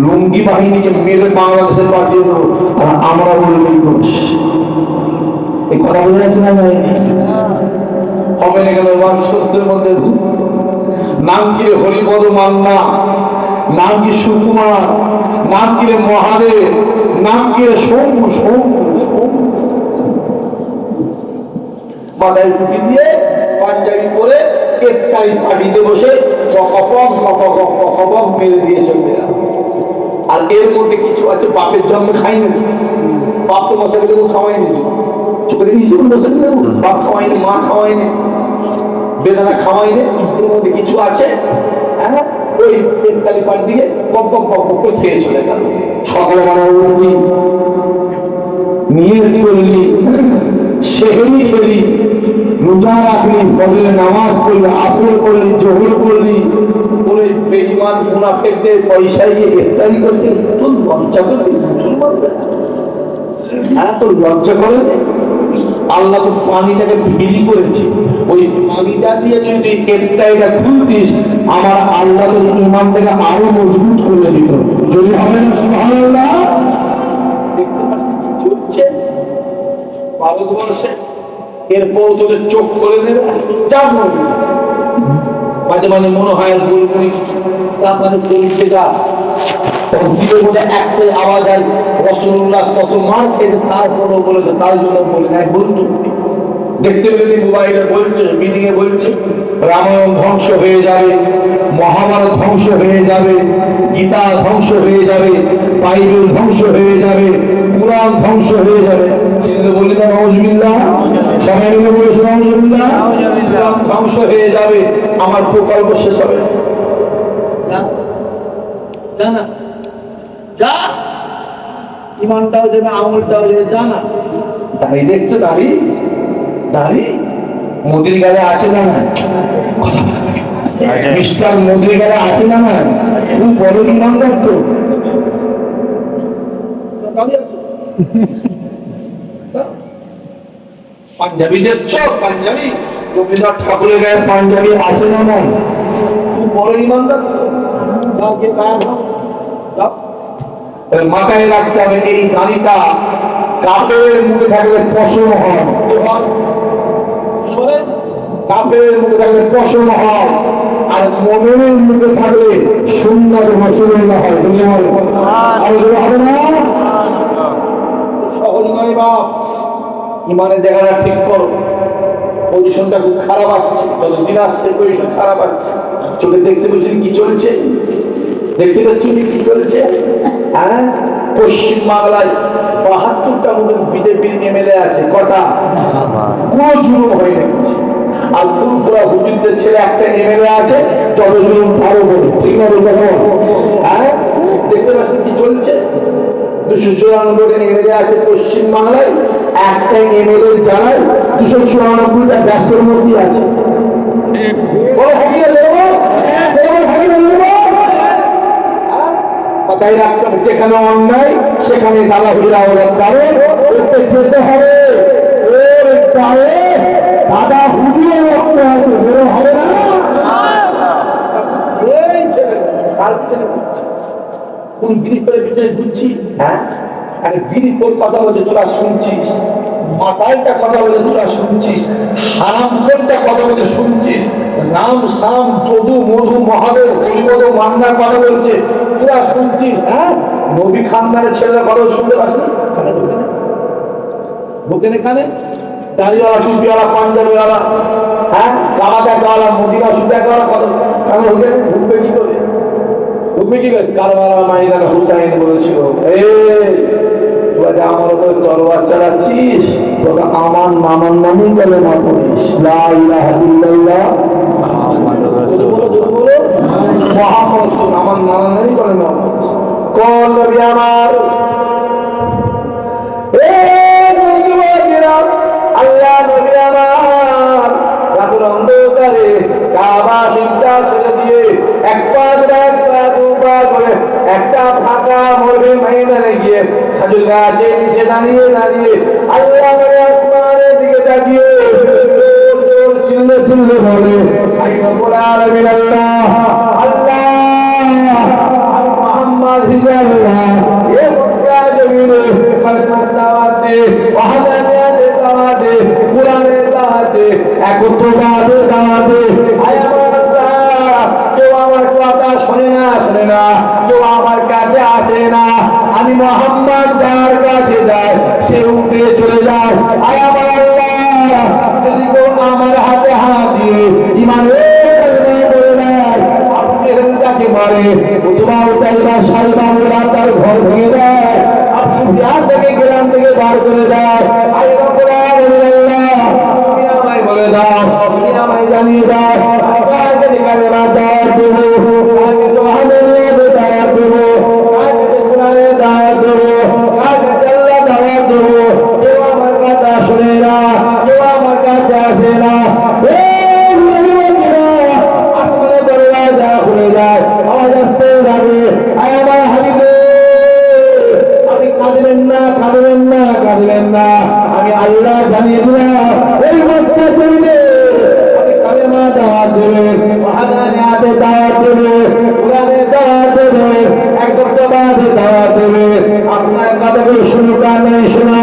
লুঙ্গি বাহিনীকে মেরে বাংলাদেশে পাঠিয়ে দেবো। আর আমরা বলবো এই কথা বলে যাচ্ছে না? হবে না কেন? স্বস্তির মধ্যে নাম কি হরিপদ মান্না, নাম কি সুকুমার, নাম কি মহাদেব, নাম কি সোম সোম সোম। মাথায় টুপি দিয়ে পাঞ্জাবি পরে একটাই পার্টিতে বসে মেরে দিয়ে চলবে। আর এর মধ্যে কিছু আছে বাপের জন্মে খাইনি, বাপ তো মশাকে দেবো খাওয়াইনি, চোখে দেখি বসে দেবো, বাপ খাওয়াইনি, মা খাওয়াইনি, বেদানা খাওয়াইনি। এর মধ্যে কিছু আছে, হ্যাঁ, ওই একটালি পাড়ি দিয়ে বক করে খেয়ে চলে গেল। সকালবেলা উঠবি, নিয়ে করলি, সেহেলি খেলি, রোজা রাখলি, ফজরে নামাজ পড়লি, আসর করলি, জোহর করলি, করে বেঈমান মুনাফিকদের পয়সায় গিয়ে গ্রেফতারি করতে তোর লজ্জা করবি? হ্যাঁ, তোর লজ্জা করে? আল্লাহ তো পানিটাকে ফ্রি করেছে, ওই পানিটা দিয়ে যদি এটা খুলতিস, আমার আল্লাহ তোর ইমানটাকে আরো মজবুত করে দিত। যদি হবে না সুবহানাল্লাহ। দেখতে পাচ্ছি কি চলছে ভারতবর্ষে। এরপর তোদের চোখ খুলে দেবে, যা বলবি। মাঝে মাঝে মনে হয় বলবি কিছু, তার মানে বলতে যা একটাই আওয়াজ হয়, রাসূলুল্লাহ কত মার খেতে, তারপরও বলেছে, তার জন্য বলে দেয় বন্ধু। দেখতে পেলে মোবাইলে বলছে, মিটিং এ বলছে রামায়ণ ধ্বংস হয়ে যাবে, মহাভারত ধ্বংস হয়ে যাবে, গীতা ধ্বংস হয়ে যাবে, বাইবেল ধ্বংস হয়ে যাবে, কুরআন ধ্বংস হয়ে যাবে। চিন্তা বলি না নাউজুবিল্লাহ, সবাই মিলে বলেছে নাউজুবিল্লাহ। কুরআন ধ্বংস হয়ে যাবে, আমার প্রকল্প শেষ হবে না। জানা যা, ইমানটাও দেবে, আমলটাও দেবে, জানা। দাড়ি দেখছো? দাড়ি দাড়ি মোদির গালে আছে না? মিস্টার মোদির গালে আছে না? খুব বড় ইমানদার তো। পাঞ্জাবি দেখছো? পাঞ্জাবি রবীন্দ্রনাথ ঠাকুরের গায়ে পাঞ্জাবি আছে না? খুব বড় ইমানদার। কাউকে তাহলে মাথায় রাখতে হবে এই দাড়িটা কাফেরের মুখে থাকলে পশম হয়, কি হয়? কি বলে? কাফেরের মুখে থাকলে পশম হয়, আর মুমিনের মুখে থাকলে সুন্নাত রাসূলুল্লাহ হয়। আর হবে না, সহজ নয় বাপ। ইমানের জায়গাটা ঠিক করো। পজিশনটা খুব খারাপ আসছে, যতদিন আসছে পজিশন খারাপ আসছে। চোখে দেখতে পাচ্ছেন কি চলছে? দেখতে পাচ্ছেন কি চলছে? হ্যাঁ, পশ্চিম বাংলায় ৭২টা মতো বিজেপির এমএলএ আছে। কটা? কোনো জুলুম হয়ে গেছে। আর ফুরফুরা হুজুরদের ছেলে একটা এমএলএ আছে, যত জুলুম তারও বলে। ঠিক না? হ্যাঁ, দেখতে পাচ্ছেন কি চলছে? 294 এমএলএ আছে পশ্চিম বাংলায়, একটা এমএলএ জানায় 294টা ব্যস্তের মধ্যে আছে। মাথায় রাখতে হবে, যেখানে অন্যায় সেখানে দালাহুলা ওরা কারণ ওকে যেতে হবে। ওর গায়ে দাদা হুজুরের রক্ত আছে, বেরো হবে না। এই ছেলে কার পিছনে ঘুরছে? কোন বিড়ি করে পিছনে ঘুরছি? হ্যাঁ, আরে বিড়ি কোন কথা বলছে তোরা শুনছিস? মাথায়টা কথা বলে তোরা শুনছিস? হারাম কোনটা কথা বলে শুনছিস? রাম শাম যদু মধু মহাদেব হরিপদ মান্নার কথা বলছে, তোরা শুনছিস? হ্যাঁ, নবী খানদানের ছেলেরা কথা শুনতে পাস না? ঢোকেন এখানে দাড়িওয়ালা টুপিওয়ালা পাঞ্জাবিওয়ালা, হ্যাঁ, কাবা দেখাওয়ালা মদিনা সুদেখাওয়ালা কথা কারণ ঢোকে ঢুকবে কি করে? ঢুকবে কি করে? কারবালা মাইদান হুসাইন বলেছিল, আমার উপরে তরোয়ার চালাচ্ছিস, তোরা আমার মামার নামই কালেমা পড়িস, লা ইলাহা ইল্লাল্লাহ মুহাম্মাদুর রাসূলুল্লাহ, মুহাম্মদ রাসূল, আমার নামার নামই কালেমা পড়িস। কোন নবী আমার? আল্লাহ নবী আমার রাতের অন্ধকারে কাবা শরীফটা ছেড়ে দিয়ে এক পা দু পা করে একটা ফাঁকা মরবে ময়দানে গিয়ে খেজুর গাছের নিচে দাঁড়িয়ে আল্লাহ আসমানের দিকে তাকিয়ে চিল্লে চিল্লে বলে, রব্বুল আলামিন আল্লাহ আল্লাহ আমি মুহাম্মদ হিজাল্লাহ এ মক্কা জমিনে কালেমার দাওয়াত দে, ওয়াহদানিয়াতের দাওয়াত দে, কুরআনের দাওয়াত দে, একত্ববাদের দাওয়াত দে। আয় আমার আল্লাহ, কেউ আমার কথা শোনে না, কেউ আমার কাছে আসে না। আমি মুহাম্মদ যার কাছে যায় সে উঠে চলে যায়। আয় আমার আল্লাহ, যদি কেউ আমার হাতে হাত দিয়ে ইমানের কালেমা বলে নেয়, আবু জেহেল তাকে মারে, উতবা উতাইবা সাইবা মুলা তার ঘর ভেঙে দেয়, আবু সুফিয়ান তাকে গ্রাম থেকে বার করে দেয়। আয় রব্বুল আলামিন আল্লাহ, তুমি আমায় বলে দাও, তুমি আমায় জানিয়ে দাও, কাকে কালেমা দাওয়াত দেব, কাকে সুবহানাল্লাহ দাওয়াত দেব, কাকে কুরআনের দাওয়াত দেব, কাকে আল্লাহ দাওয়াত দেব। কেউ আমার কথা শুনে না, কেউ আমার কাছে আসে না। আসমানের দরজা খুলে যায়, আওয়াজ আসতে যাবে, আয় আমার হাবিব, আপনি কাঁদবেন না, আমি আল্লাহ জানিয়ে দিলাম এই মক্কা জমিনে আপনি কালেমা দাওয়াত দেবেন, ওয়াহদানিয়াতের দাওয়াত দেবেন, কুরআনের দাওয়াত দেবেন, একত্ববাদের দাওয়াত দেবেন। আপনার কথাগুলো শুনুক আর নাই শোনা,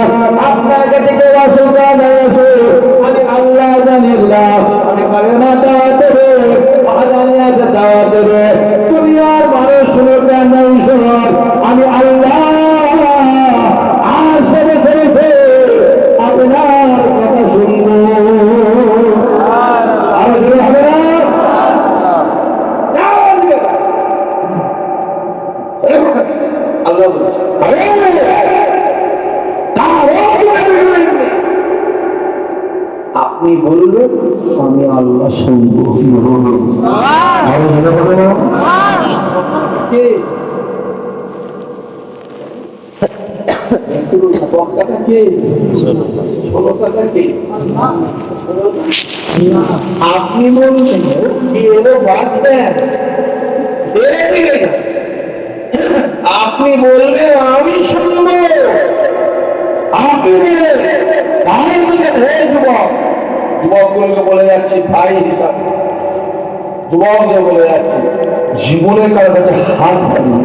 আপনার কাছে কেউ আসুক আর নাই আসুক, আমি আল্লাহ জানিয়ে দিলাম আমি কালেমা দাওয়াত দেবেন, ওয়াহদানিয়াতের দাওয়াত দেবেন। দুনিয়ার মানুষ শুনুক আর নাই শুনুক, আমি আল্লাহ আর সেরে সেরে আপনার কথা শুনবো। হবে না? আল্লাহ বলছে আপনি বলবেন আমি আল্লাহ শুনবো। হবে না? কে আপনি বলছেন বাদ দেন, আপনি বলবেন আমি শুনবো। আপনি যুবকগুলোকে বলে যাচ্ছি ভাই হিসাবে, যুবকদের বলে যাচ্ছি জীবনের কারো কাছে হাত বাড়িয়ে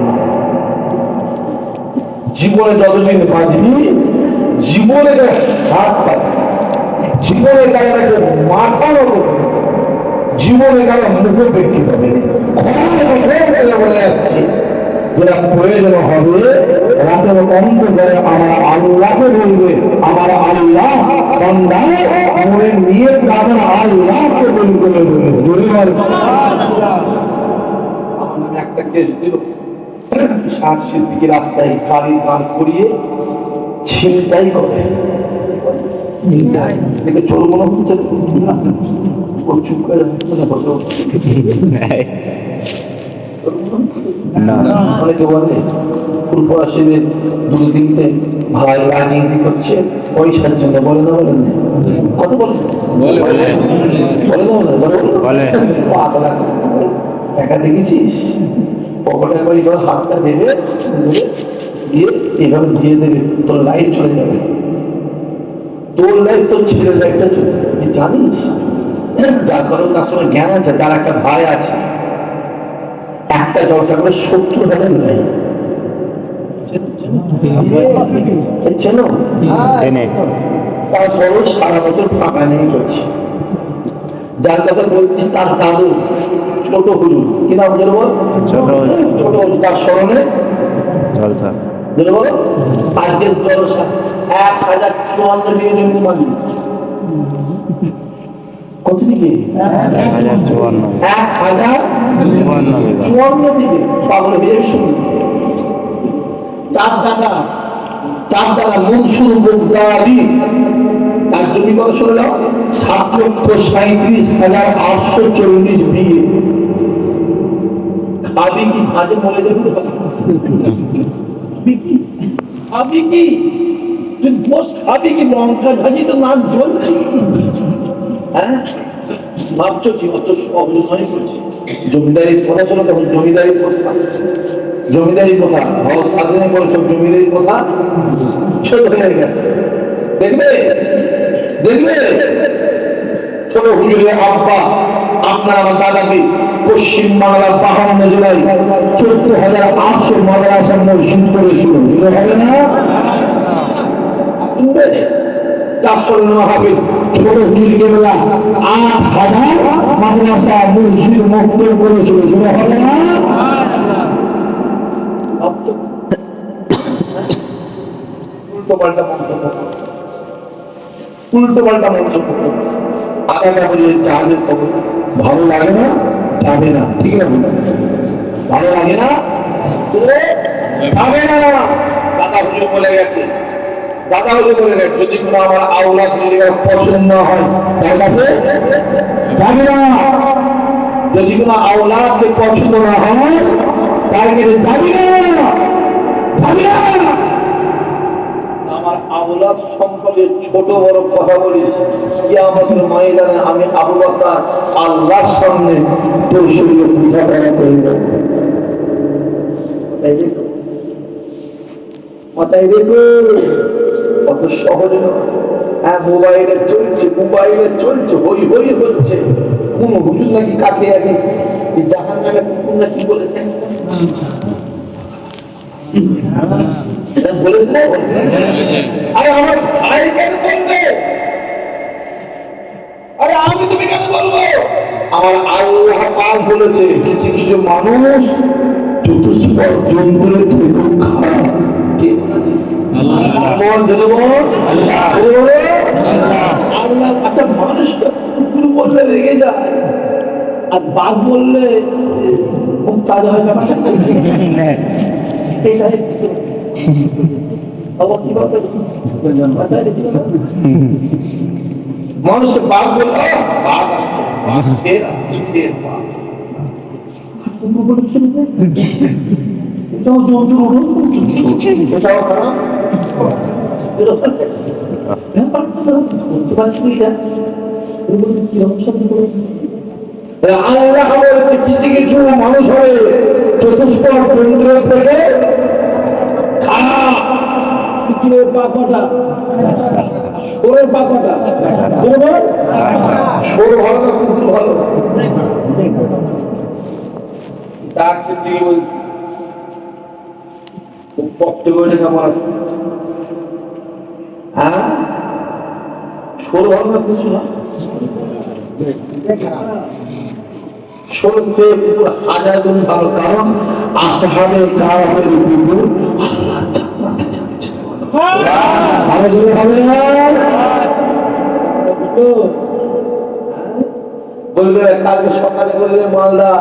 জীবনে যতদিন বাঁচবি, জীবনে হাত পাবে, জীবনে কারো কাছে মাথা নত হবে, জীবনে কারো মুখে বিক্রি হবে। বলে যাচ্ছে যেটা প্রয়োজন হবে, রাতের অন্ধকারে আমার আল্লাহকে বলবে, আমার আল্লাহ বান্দা মনে নিয়ে আমার আল্লাহকে বলবে। একটা কেস দিল, ষাট সিদ্দিকি রাস্তায় গাড়ি দাঁড় করিয়ে ছিনতাই করে। দেখে চোর মনে হচ্ছে, চুপ করে অনেকে বলে ফুলপুর আসলে দুই দিনতে ভাই রাজনীতি করছে পয়সার জন্য, বলে না বলেন কত বলে টাকা দেখেছিস পকেটে করে এবার হাতটা দেবে, দিয়ে এভাবে দিয়ে দেবে, তোর লাইফ চলে যাবে, তোর লাইফ তোর ছেলের লাইফটা জানিস। যার কারণে তার সঙ্গে জ্ঞান আছে, তার একটা ভাই আছে, একটা জলসা করে 70,000 নেয়। তারপরও সারা বছর ফাঁকা নেই করছি। যার কথা বলছিস তার দাদু ছোট হুজুর, কি নাম বল? ছোট হুজুর, তার স্মরণে জলসা বলো। আজকের জলসা 1054 মিলিয়ন মানি। কত দিকে? 1054 দিকে পাগল হয়ে যাবে। শুনুন, তার দাদা মনসুর বুগদাদি, তার জমি কত শুনে যাও, 7,37,840 বিঘে। খাবি কি ঝাঁঝে মরে যাবে? খাবি কি তুই বস, খাবি কি লঙ্কা ঝাঁঝি? তো নাক জ্বলছে। হ্যাঁ, ভাবছো কি অত অভিনয় করছে? জমিদারির কথা ছিল তখন, জমিদারির কথা, জমিদারির কথা ভালো স্বাধীনে করেছ, জমিদারির কথা ছোট হয়ে গেছে। দেখবে দেখবে ছোট হুজুরের আব্বা আপনার আমার দাদাকে পশ্চিম বাংলার 52 জেলায় 14,800 মাদ্রাসা মসজিদ করেছিল। হবে না? শুনবে 400 হবে ছোট হুজুরকে বেলা 8,000 মাদ্রাসা মসজিদ মুক্ত করেছিল। হবে না? উল্টো পাল্টা মন্তব্য, উল্টো পাল্টা মন্তব্য, আগামী বলে চাঁদের খবর ভালো লাগে না, যাবে না, ঠিক না? ভালো লাগে না, যাবে না। দাদা হুজুর বলে গেছে, দাদা হুজুর বলে গেছে, যদি কোনো আমার আওলাদ যদি পছন্দ হয় তার কাছে যাবে না। যদি কোনো আওলাদকে পছন্দ না হয় তার কাছে যাবি না, যাবি না। আমার আওলাদ সম্পর্কে ছোট বড় কথা বলিস, কিয়ামতের ময়দানে আমি আবু বকর আল্লাহর সামনে তোর শরীরে পূজা করা করিব। মাথায় রেখো, কত সহজ নয়। হ্যাঁ, মোবাইলে চলছে, হই হই হচ্ছে। কোন হুজুর নাকি কাকে আগে জাহান্নামে কুকুর নাকি বলেছেন, বলেছিল। আরে আমার ভাই কেন বলবে? আরে আমি তুমি কেন বলবো? আমার আল্লাহ পাক বলেছে, কিছু কিছু মানুষ চতুষ্পদ জঙ্গলের থেকে খারাপ। কে বলেছে? আল্লাহ। আচ্ছা, মানুষটা কুকুর বললে রেগে যায়, আর বাঘ বললে খুব তাজা হয়। মানুষকে বাঘ বলল, বাঘ আসছে, বাঘ শের আসছে, শের বাঘ। এটাও জন্তুর উড়ন, এটাও খারাপ। আল্লাহ বলছে কিছু কিছু মানুষ হবে চতুষ্পদ জন্তু থেকে খারাপ। কুকুরের পাখাটা, সোরের পাখাটা, সোর ভালো না কুকুর ভালো? পক্তব্যটা কেমন আছে? হ্যাঁ, সোর ভালো না পুজো ভালো? সোর থেকে পুকুর 1000 গুণ ভালো, কারণ আসহাবে কাফের পুকুর আল্লাহ জান্নাতে যাচ্ছে। ভালো জোরে হবে না? বলবে কালকে সকালে বলবে মালদা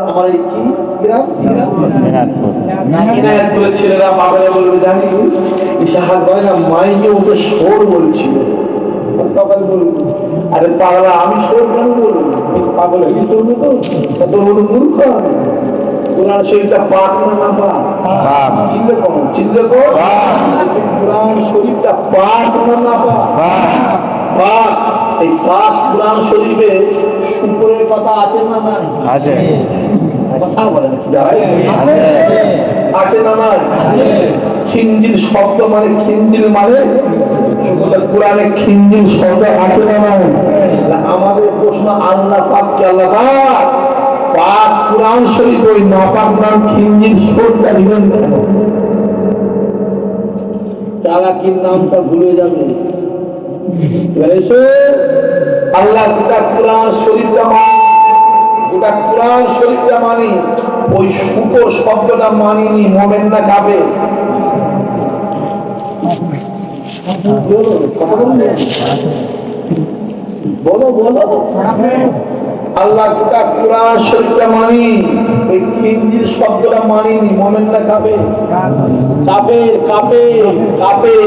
আমার এই কি গ্রাম ইনায়তপুরের ছেলেরা বাবারা বলবে জানি ইসাহাক ভাই না মাইকে ওকে সোর বলছিল। সকালে বলবো আরে পাগলা আমি সোর কেন বলবো? পাগল হয়ে চলবো তো তোর মতো মূর্খ। কোরআন শরীফটা পাক না পাক? চিনলে কম চিনলে কম। কোরআন শরীফটা পাক না পাক? পাক। এই পাক কোরআন শরীফে শুকরের কথা আছে না নাই? আছে। কথা বলেন কি যায়? আছে না নাই? খিঞ্জিল শব্দ মানে খিঞ্জিল মানে কোরআনে খিঞ্জিল শব্দ আছে না নাই? আমাদের প্রশ্ন আল্লাহ পাক কে আল্লাহ পাক? পাক কোরআন শরীফ ওই নাপাক নাম খিঞ্জিল শব্দটা দিবেন কেন? চালাকির নামটা ভুলে যাবে। আল্লাহ গোটা কোরআন শরীফটা মানি, গোটা কোরআন শরীফটা মানি, ওই শুকর শব্দটা মানিনি। মোমেন না কাবে? বলো বলো। আল্লাহ গোটা কোরআন শরীফটা মানি, ওই খিঞ্জিল শব্দটা মানিনি। মোমেন না কাবে? কাবে কাবে কাবে।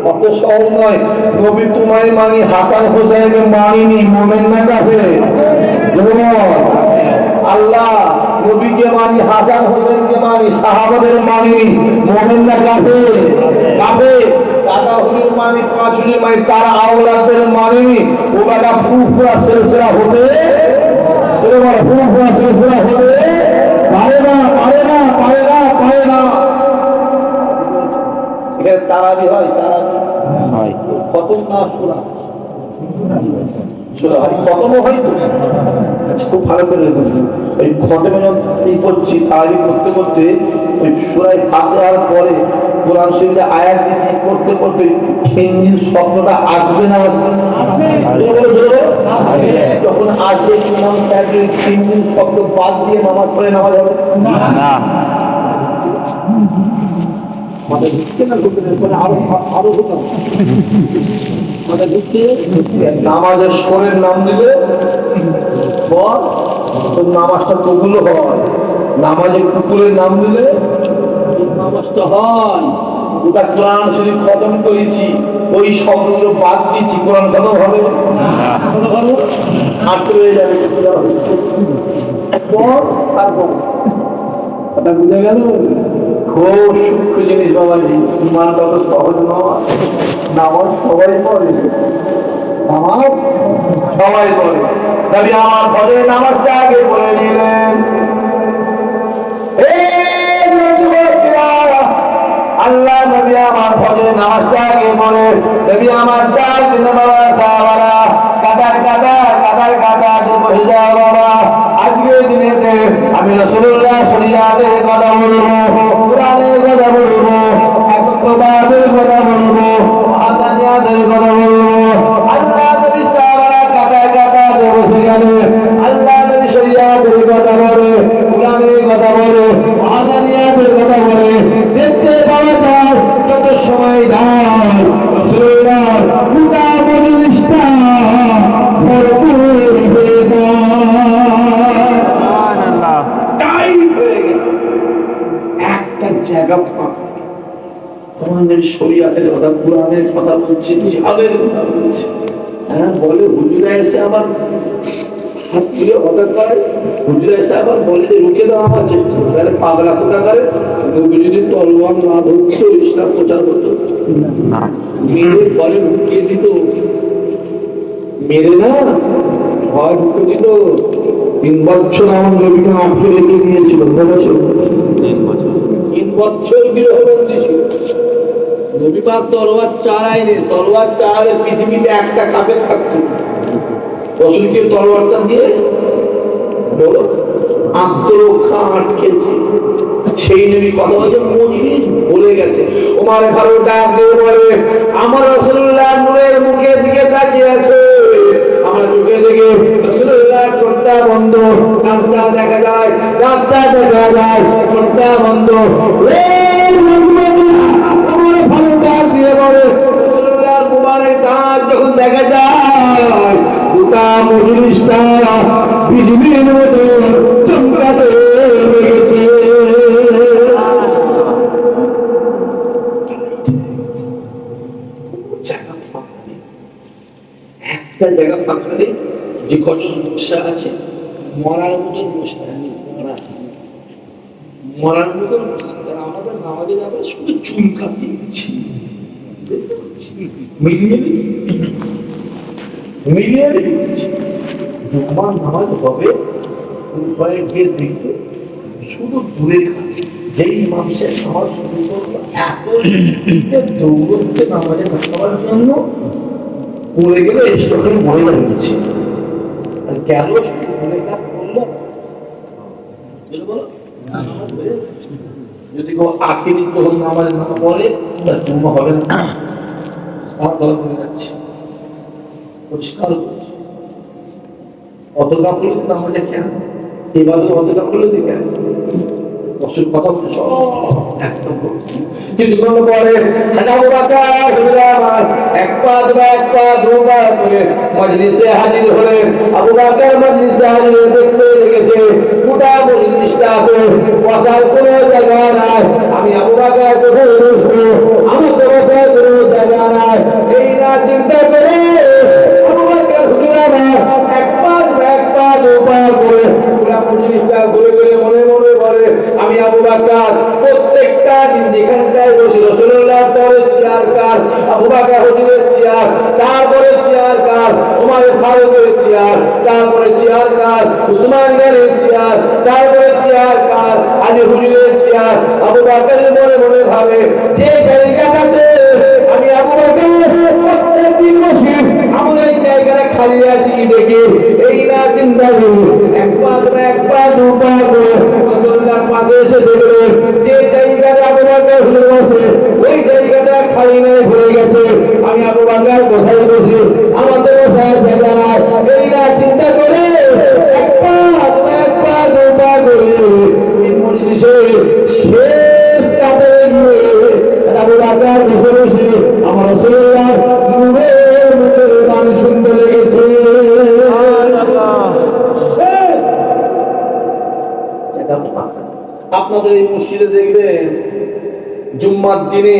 অত সহজ নয়। নবী তোমায় মানি, হাসান হোসেনকে মানিনি। মোমেন না কাফের? আল্লাহ নবীকে মানি, হাসান হোসেনকে মানি, সাহাবাদের মানিনি। মোমেন না কাফের? কাফের। দাদা হুজুর মানি, পাঁচ হুজুর মানি, তারা আওলাদদের মানিনি। ও বেটা ফুরফুরা সিলসিলা হতে ফুরফুরা সিলসিলা হতে পারে না, পারে না, পারে না, পারে না। এখানে তারাবি হয়, তারাবি হয়, খতম না শোনা শোনা হয়, খতমও হয় তো। আচ্ছা, খুব ভালো করে বুঝুন। ওই খতমে যখন এই করছি তারাবি করতে করতে ওই সূরায়ে ফাতিহার পরে কোরআন শরীফে আয়াত দিচ্ছি, করতে করতে খিঞ্জিল শব্দটা আসবে না আসবে? যখন আসবে ইমাম সাহেবের খিঞ্জিল শব্দ বাদ দিয়ে নামাজ পড়ে নামাজ হবে না। মাথা ঢুকছে না? আরো মাথা ঢুকছে। নামাজের স্বরের নাম দিলে নামাজটা কবুল হয়। নামাজের কুকুরের নাম দিলে নামাজটা হয়। গোটা কোরআন শরীফ খতম করেছি, ওই শব্দগুলো বাদ দিয়েছি, কোরআন খতম হবে আটকে হয়ে যাবে। তারপর কথা বুঝে গেল? খুব সূক্ষ্ম জিনিস বাবাজি। ইমান কত সহজ নয়। নামাজ সবাই পড়ে, নামাজ সবাই পড়ে। নবী আমার পরে নামাজটা আগে পড়ে নিলেন। আল্লাহ নবী আমার ফজরের নামাজটা আগে পড়ে। নবী আমার ডাক দিল, বাবা সাহাবারা কাতার কাতার কাতার কাতার বসে যাও বাবা। আজকের দিনেতে আমি রাসূলুল্লাহ শরিয়াতের কথা বলবো, কোরআনের কথা বলবো, একত্ববাদের কথা বলবো, ওয়াহদানিয়াতের কথা বলবো। আল্লাহ নবী সাহাবারা কাতার কাতার বসে গেলেন। আল্লাহ নবী শরিয়াতের কথা বলে, কোরআনের কথা বলে, ওয়াহদানিয়াতের কথা বলে। দেখতে পাওয়া যায় যত সময় যায় রাসূলুল্লাহ গোটা মজলিসটা ভরপুর হয়ে যায়। সুবহানাল্লাহ। টাইট হয়ে গেছে, একটা জায়গা ফাঁকা। তোমাদের শরীয়তের কথা, কোরআনের কথা বলছে, জিহাদের কথা বলছে। হ্যাঁ বলে হুজুরা এসে আবার হাত তুলে হঠাৎ করে হুজুরা এসে আবার বলে যে রুকে দাও আমার চেষ্টা করে। আরে পাগলা কোথা করে? নবী যদি তলোয়ার না ধরতো ইসলাম প্রচার করতো না। মেরে বলে ঢুকিয়ে দিত, মেরে না ভয় ঢুকে দিত। 3 বছর আমার নবীকে আটকে রেখে দিয়েছিল। 3 বছর গৃহবন্দী ছিল। নবী পাক তলোয়ার চালায়নি। তলোয়ার চালালে পৃথিবীতে একটা কাফের থাকতো। রাসূলকে তলোয়ারটা দিয়ে বলো আত্মরক্ষা আটকেছে। সেই নবী কথা বলছে মজলিস ভরে গেছে। ওমর ফারুক ডাক দিয়ে বলে, আমার রাসূলুল্লাহ নূরের মুখের দিকে তাকিয়ে আছে, আমরা চোখে দেখে রাসূলুল্লাহ চোখটা বন্ধ, নাকটা দেখা যায়, দাঁতটা দেখা যায়, চোখটা বন্ধ। এই আমার ফারুক ডাক দিয়ে বলে, রাসূলুল্লাহর মুবারক দাঁত যখন দেখা যায়, গোটা মজলিসটা বিজলির মতো চমকাতে লেগেছে। একটা জায়গা ফাঁকা নেই, যে কজন বসে আছে মরার মতন বসে আছে, মরার মতন আমাদের নামাজে যাবে শুধু চুলকাতে দিচ্ছি, মিলিয়ে দিচ্ছি। জুম্মার নামাজ হবে, ঘরে গিয়ে দেখবে শুধু দূরে খাচ্ছে। যেই মানুষের নামাজ শুরু করলো এত দৌড়চ্ছে নামাজে নামার জন্য, পড়ে গেলে স্টোকে মরে যাচ্ছে। আর গেল শুধু কাজ করলো, যদি কেউ আখিরি যখন নামাজ না পড়ে তার জুম্মা হবে না, সাত বলা করে যাচ্ছে, পরিষ্কার করছে। অত কাপড় নামাজে কেন এবার অত কাপড় কেন অসুখ কথা বলতে সব একদম কিছুক্ষণ পরে এক পা দুবার করে মজলিসে হাজির হলেন। আবু বকর মজলিসে হাজির দেখতে লেগেছে গোটা মজলিসটাতে বসার কোনো জায়গা নাই। আমি আবু বকর কোথায় বসবো, আমার তো বসার কোনো জায়গা নাই। এই না চিন্তা করে আবু বকর হুজুর আমার এক পা দুবার করে পুরা মজলিসটা ঘুরে ঘুরে মনে মনে বলে, আমি আবু বকর প্রত্যেকটা দিন যেখানটায় বসে রাসূলুল্লাহ পরে চেয়ার কার, আবু বকর হুজুরের চেয়ার, তারপরে চেয়ার কার, ওমর ফারুকের চেয়ার, তারপরে চেয়ার কার, উসমান গনির চেয়ার, তারপরে চেয়ার কার, আলী হুজুরের চেয়ার। আবু বকর মনে মনে ভাবে যে জায়গাটাতে আমি আবু বকর প্রত্যেকদিন বসি আমার এই জায়গাটা খালি আছে কি দেখি, এই না চিন্তা করি এক পা দুবার করে রাসূলুল্লাহর পাশে এসে দেখলেন যে জায়গাটা আবু বকর হুজুর বসে ওই জায়গাটা খালি নেই, ভরে গেছে। আমি আবু বকর কোথায় বসি, আমার তো বসার জায়গা নাই। এই না চিন্তা করে এক পা দুবার করে এই মজলিসে শেষ কাতারে গিয়ে আবু বকর বসে বসে আমার রাসূলুল্লাহ নূরের মুখের বাণী শুনতে লেগেছে। আপনাদের এই মসজিদে দেখবেন জুম্মার দিনে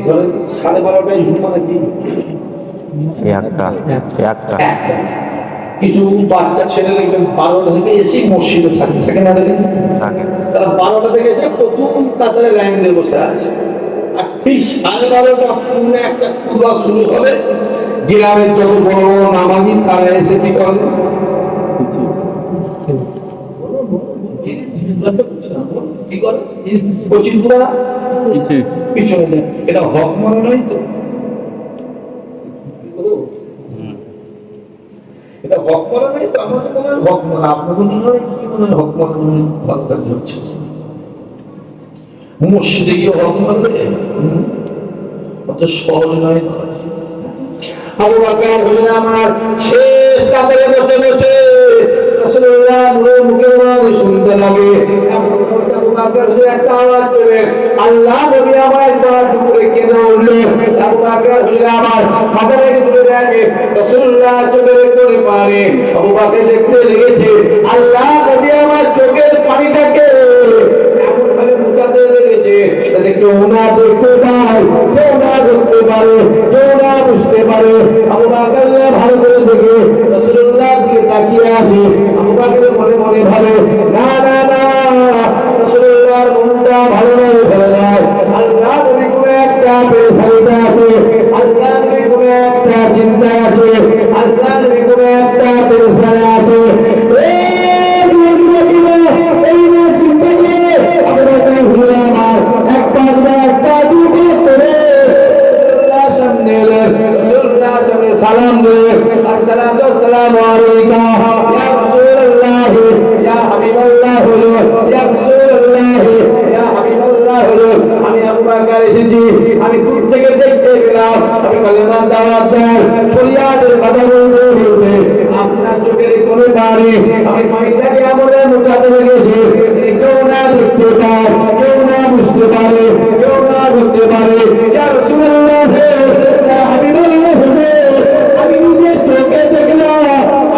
ধরেন 12:30টায় জুম্মা নাকি একটা কিছু বাচ্চা ছেলে দেখবেন 12টা থেকে এসে মসজিদে থাকে না, দেখেন তারা 12টা থেকে এসে প্রথম কাতারে লাইন দিয়ে বসে আছে। আর ঠিক 12:30 একটা খুতবা শুরু হবে। গ্রামের যত বড় বড় নামাজি তারা এসে কি করে, কি করে পিছনে যায়। এটা হক মনে নয় তো, এটা হক মনে নয় তো, আমাদের মনে হয় হক মনে, আপনাদের মনে হয় কি মনে হয় হক মনে ভালো কাজ হচ্ছে। মসজিদে গিয়ে হক মানবে অত সহজ নয়। আবু বকর হুজুর আমার শেষ কাতারে বসে বসে রাসূলুল্লাহ নূরের মুখের বাণী শুনতে লাগে। আবু বকর হুজুর একটা আওয়াজ করলেন, আল্লাহ নবী আমার একবার দুপুরে কেঁদে উঠলেন। আবু বকর হুজুর আমার মাথা রেখে তুলে দেখে রাসূলুল্লাহ চোখের কোণে পানি। আবু বকর দেখতে লেগেছে আল্লাহ নবী আমার চোখের পানিটাকে এমন ভাবে মুছাতে লেগেছে যাতে কেউ না দেখতে পায়, কেউ না দেখতে পারে, কেউ না বুঝতে পারে। আবু বকর ভালো করে দেখে রাসূলুল্লাহর দিকে তাকিয়ে আছে। আবু বকর মনে মনে ভাবে না না না, রাসূলুল্লাহর মনটা ভালো নয়, ভালো নয়। আল্লাহ নবী কোনো একটা পেরেশানিতে আছে, আল্লাহ নবী কোনো একটা চিন্তা আছে, আল্লাহ নবী কোনো একটা পেরেশানি আছে। এই না চিন্তা করে আবু বকর হুজুর আমার একটা দুবার করে রাসূলুল্লাহর সামনে এলেন। রাসূলুল্লাহর সামনে সালাম দিলেন, আসসালাতু ওয়াসসালামু আলাইকা ইয়া রাসূলুল্লাহ ইয়া হাবিবাল্লাহ ইয়া রাসূলুল্লাহ ইয়া হাবিবাল্লাহ আমি কালেমার দাওয়াত দেন শরিয়াতের কথা বলতে বলতে আপনার চোখের কোণে পানি আমি পানিটাকে আমাদের মোছাতে লেগেছে কেউ না দেখতে পায় কেউ না বুঝতে পারে কেউ না বুঝতে পারে ইয়া রাসূলুল্লাহ ইয়া হাবিবাল্লাহ আমি নিজের চোখে দেখলাম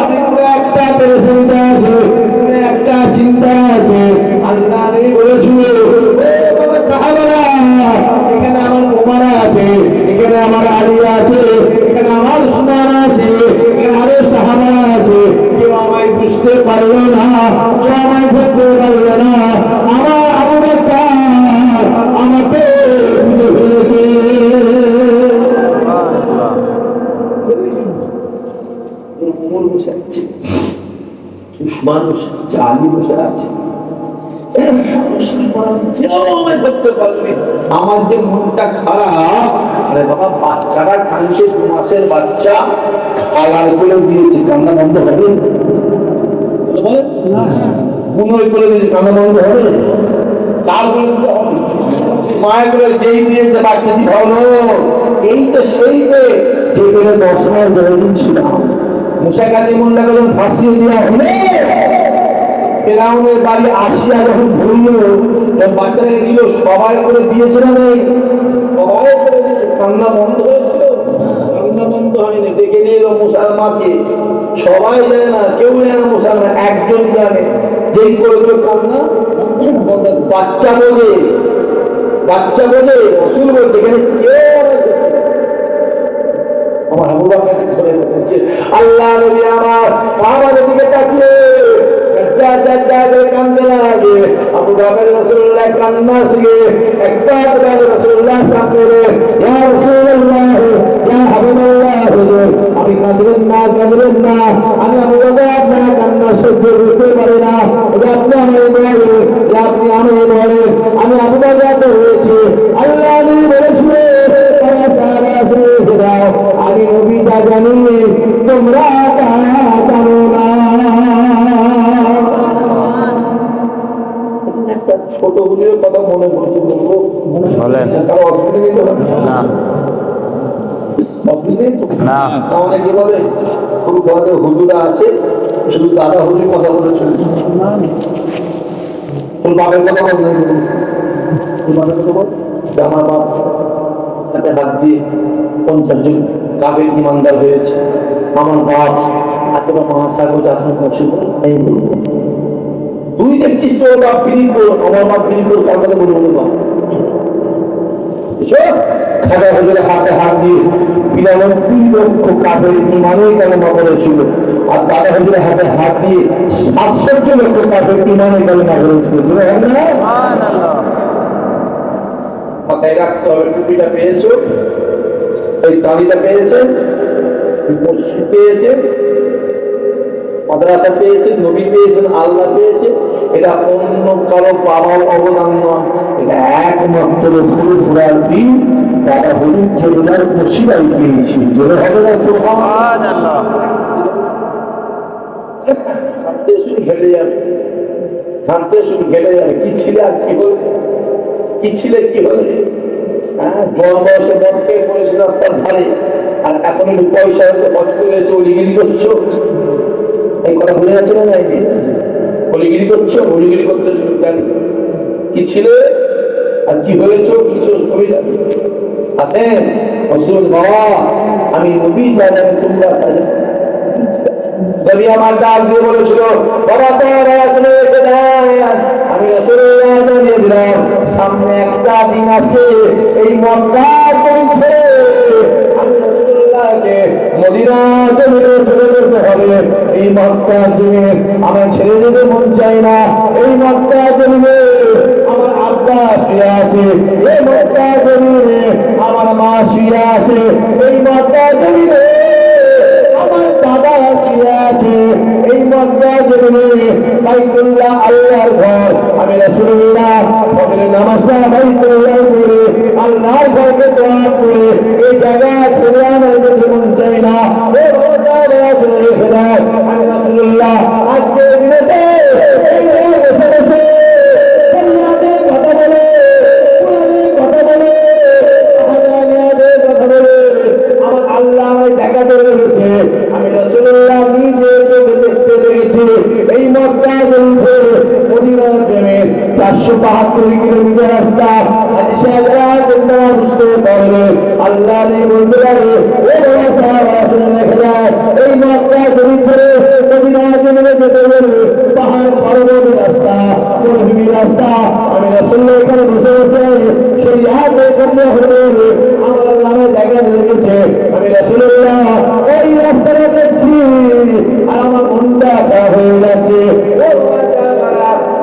আমি পুরো একটা পেরেশানিতে আছে পুরো একটা চিন্তা আছে আল্লাহ নেই বলেছিল বাবা সাহাবারা এখানে আমার ওমর আছে এখানে আমার আলী আছে এখানে আমার উসমান আছে এখানে আরো সাহাবারা আছে কেউ আমায় বুঝতে পারলো না কেউ আমায় ধরতে পারলো না আমার আবু বকর আমাকে বুঝে ফেলেছে ওমর বসে আছে উসমান বসে আছে আলী বসে আছে আমার যে মনটা খারাপ আরে বাবা বাচ্চারা কাঁদছে 2 মাসের বাচ্চা খালার করে দিয়েছে কান্না বন্ধ হবে মনে করে দিয়েছে কান্না বন্ধ হবে কার করে দিতে হবে মায়ের করে যেই দিয়েছে বাচ্চাটি ভালো এই তো সেই মেয়ে যে করে 10 মাস ধরে ছিলাম মুসা কালিমুল্লাহ যখন ফাঁসিয়ে দেওয়া হলো ফেরাউনের বাড়ি আসিয়া যখন ধরলো বাচ্চাটাকে দিল সবাই করে দিয়েছে না নেই সবাই করে দিয়েছে কান্না বন্ধ হয়েছিল কান্না বন্ধ হয়নি ডেকে নিয়ে এলো মুসলমানকে সবাই জানে না কেউ জানে না মুসলমান একজন জানে যেই করে দিল কান্না বাচ্চা বলে রসুল বলছে এখানে কেউ আমার আবু বকর ধরে বলছে আল্লাহ নবী আমার সাহাবাদের দিকে তাকিয়ে কান্দে লাগে আবু বকর রাসূলুল্লাহ কান্না শিখে একটা করে রাসূলুল্লাহ সামনে ইয়া রাসূলুল্লাহ ইয়া হাবিবাল্লাহ আমি কাঁদবেন না আমি আবু বকর আপনার কান্না সহ্য করতে পারি না আপনি আমায় বলেন আপনি আমায় বলেন আমি আবু বকর হয়েছি আল্লাহ নবী বলেছিলেন আমি নবী যা জানি তোমরা তা জানো না একটা ছোট হুজুরের কথা মনে পড়ছে বলবো বলেন কারো অসুবিধা নেই তো না অসুবিধা নেই তো না আমাদের কি বলে খুব বড় হুজুরা আছে শুধু দাদা হুজুর কথা বলেছিল তোর বাপের কথা বল নাই তোর বাপের কথা বল যে আমার বাপ হাতে হাত দিয়ে 50 জন কাফের ইমানদার হয়েছে আমার বাপ এতটা মহাসাগর যখন পছন্দ এই বলবো তুই দেখছিস তোর বাপ ফিরি করো আমার বাপ ফিরি করো তার কথা বলবো না বাপ খাজা হুজুরের হাতে হাত দিয়ে 92 লক্ষ কাফের ইমানের কালেমা পড়েছিল আর দাদা হুজুরের হাতে হাত দিয়ে 67 লক্ষ কাফের ইমানের কালেমা পড়েছিল সুবহানাল্লাহ মাথায় রাখতে হবে টুপিটা পেয়েছো এই তালিটা পেয়েছে মসজিদ পেয়েছে মাদ্রাসা পেয়েছে নবী পেয়েছেন আল্লাহ পেয়েছে এটা অন্য কারো বাবার অবদান নয় এটা একমাত্র ফুরফুরার দিন দাদা হলুদ জেলার মুসিবাই পেয়েছি জোরে হবে না সুবহানাল্লাহ ঘাটতে শুনে ঘেটে যাবে কি ছিলে আর কি হল কি ছিলে কি হলে জল বয়সে মদ খেয়ে পড়েছে রাস্তার ধারে আর এখন একটু পয়সা হয়তো খরচ করে এসে অলিগিরি করছো এই কথা বুঝে যাচ্ছে না নাকি অলিগিরি করছো অলিগিরি করতে শুরু করি কি ছিলে আর কি হয়েছ কিছু আছেন রসুল বাবা আমি নবী যা জানি তোমরা তা জানো নবী আমার ডাক দিয়ে বলেছিল বাবা তারা আসলে আমি রাসূলুল্লাহ জানিয়ে দিলাম সামনে একটা দিন আসে এই মক্কা চলছে আমি রাসূলুল্লাহকে মদিনা জমিনে চলে যেতে হবে এই মক্কা জমিনে আমার ছেড়ে যেতে মন চায় না এই মক্কা জমিনে আমার আব্বা শুয়ে আছে এই মক্কা জমিনে আমার মা শুয়ে আছে এই মক্কা জমিনে আমার দাদা শুয়ে আছে এই মক্কা জমিনে বাইতুল্লাহ আল্লাহর ঘর আমি রাসূলুল্লাহ ফজরের নামাজটা বাইতুল্লাহ করে আল্লাহর ঘরকে দোয়া করে এই জায়গা ছেড়ে আমার যেতে মন চায় না ও রোজা চলে ফেরায় আমি রাসূলুল্লাহ আজকে দিনেতে এই বসে বসে আল্লাহর কথা বলে কোরআনের কথা বলে আল্লাহর কথা বলে কিলোমিটার রাস্তা। হাজি সাহেবরা তোমরা বুঝতে পারবে, আল্লাহ নেই বলতে পারবে। ও বাবা শুনে রেখে যায়, এই মক্কা জমিন ধরে মদিনা জমিনে যেতে গেলে পাহাড় পর্বতের রাস্তা, মরুভূমি রাস্তা। আমি রাসূলুল্লাহ এখানে বসে বসে শরীয়তে করলে হলে আমার আল্লাহ জায়গা লেগেছে। আমি রাসূলুল্লাহ ওই রাস্তাটা দেখছি আর আমার মনটা খারাপ হয়ে যাচ্ছে।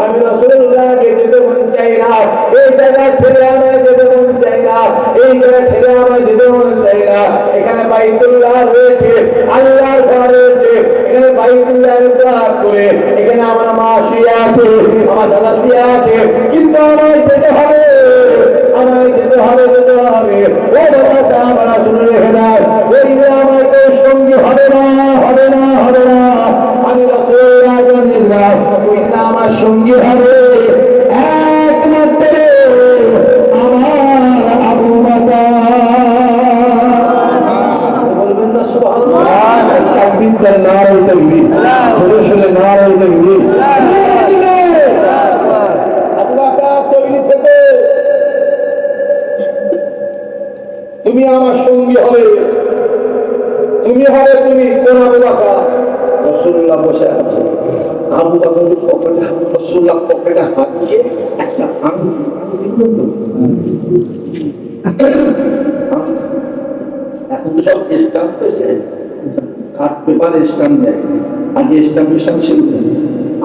আমি রাসূলুল্লাহকে যেতে মন চাই না, এই জায়গা ছেড়ে আমার যেতে মন চাই না, এই জায়গা ছেড়ে আমার যেতে মন চাই না। এখানে বাইতুল্লাহ রয়েছে, আল্লাহর ঘর রয়েছে, এখানে বাইতুল্লাহর দোয়া করে এখানে আমার মা শুয়ে আছে, আমার দাদা শুয়ে আছে, কিন্তু আমায় যেতে হবে, আমায় যেতে হবে, যেতে হবে। ও বাবা সাহাবারা শুনে রেখে দেয়, ওই যে আমার কেউ সঙ্গী হবে না, হবে না, হবে না। আমি রাসূলুল্লাহ জানিলাম ওই না আমার সঙ্গী হবে একমাত্র আমার আবু বকর। বলবেন না সুবহানাল্লাহ? তাকবীর দেন, নারে তাকবীর, জোরে শুনে নারে তাকবীর। আবু বকর তৈরি থেকে তুমি আমার সঙ্গী হবে, তুমি হবে, তুমি কোন আবু বকর? রাসূলুল্লাহ বসে আছে, আবু বকর পকেটে, রাসূলুল্লাহ পকেটে হাত দিয়ে একটা এখন তো সব স্ট্যাম্প হয়েছে, কাঠ পেপার স্ট্যাম্প দেয়, আগে স্ট্যাম্প ছিল,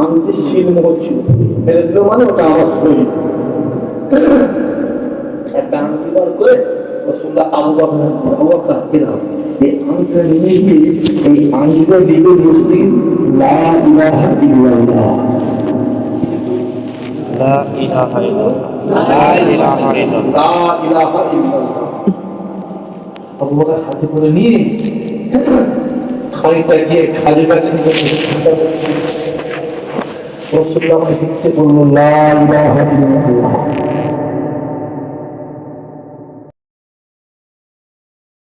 আংটি সিল মোহর ছিল, ফেলে দিল মানে ওটা আমার সই। একটা আংটি বার করে রাসূলুল্লাহ আবু বকর দিলাম, এই আংটিটা নিয়ে গিয়ে এই আংটিটা দিবে মুসলিম লা ইলাহা ইল্লাল্লাহ, লা ইলাহা ইল্লাল্লাহ, লা ইলাহা ইল্লাল্লাহ, লা ইলাহা ইল্লাল্লাহ। আবু বকর হাতে করে নিয়ে খালিটা গিয়ে খালি কাছে রাসূলুল্লাহ আমাকে লিখতে বলল লা ইলাহা ইল্লাল্লাহ।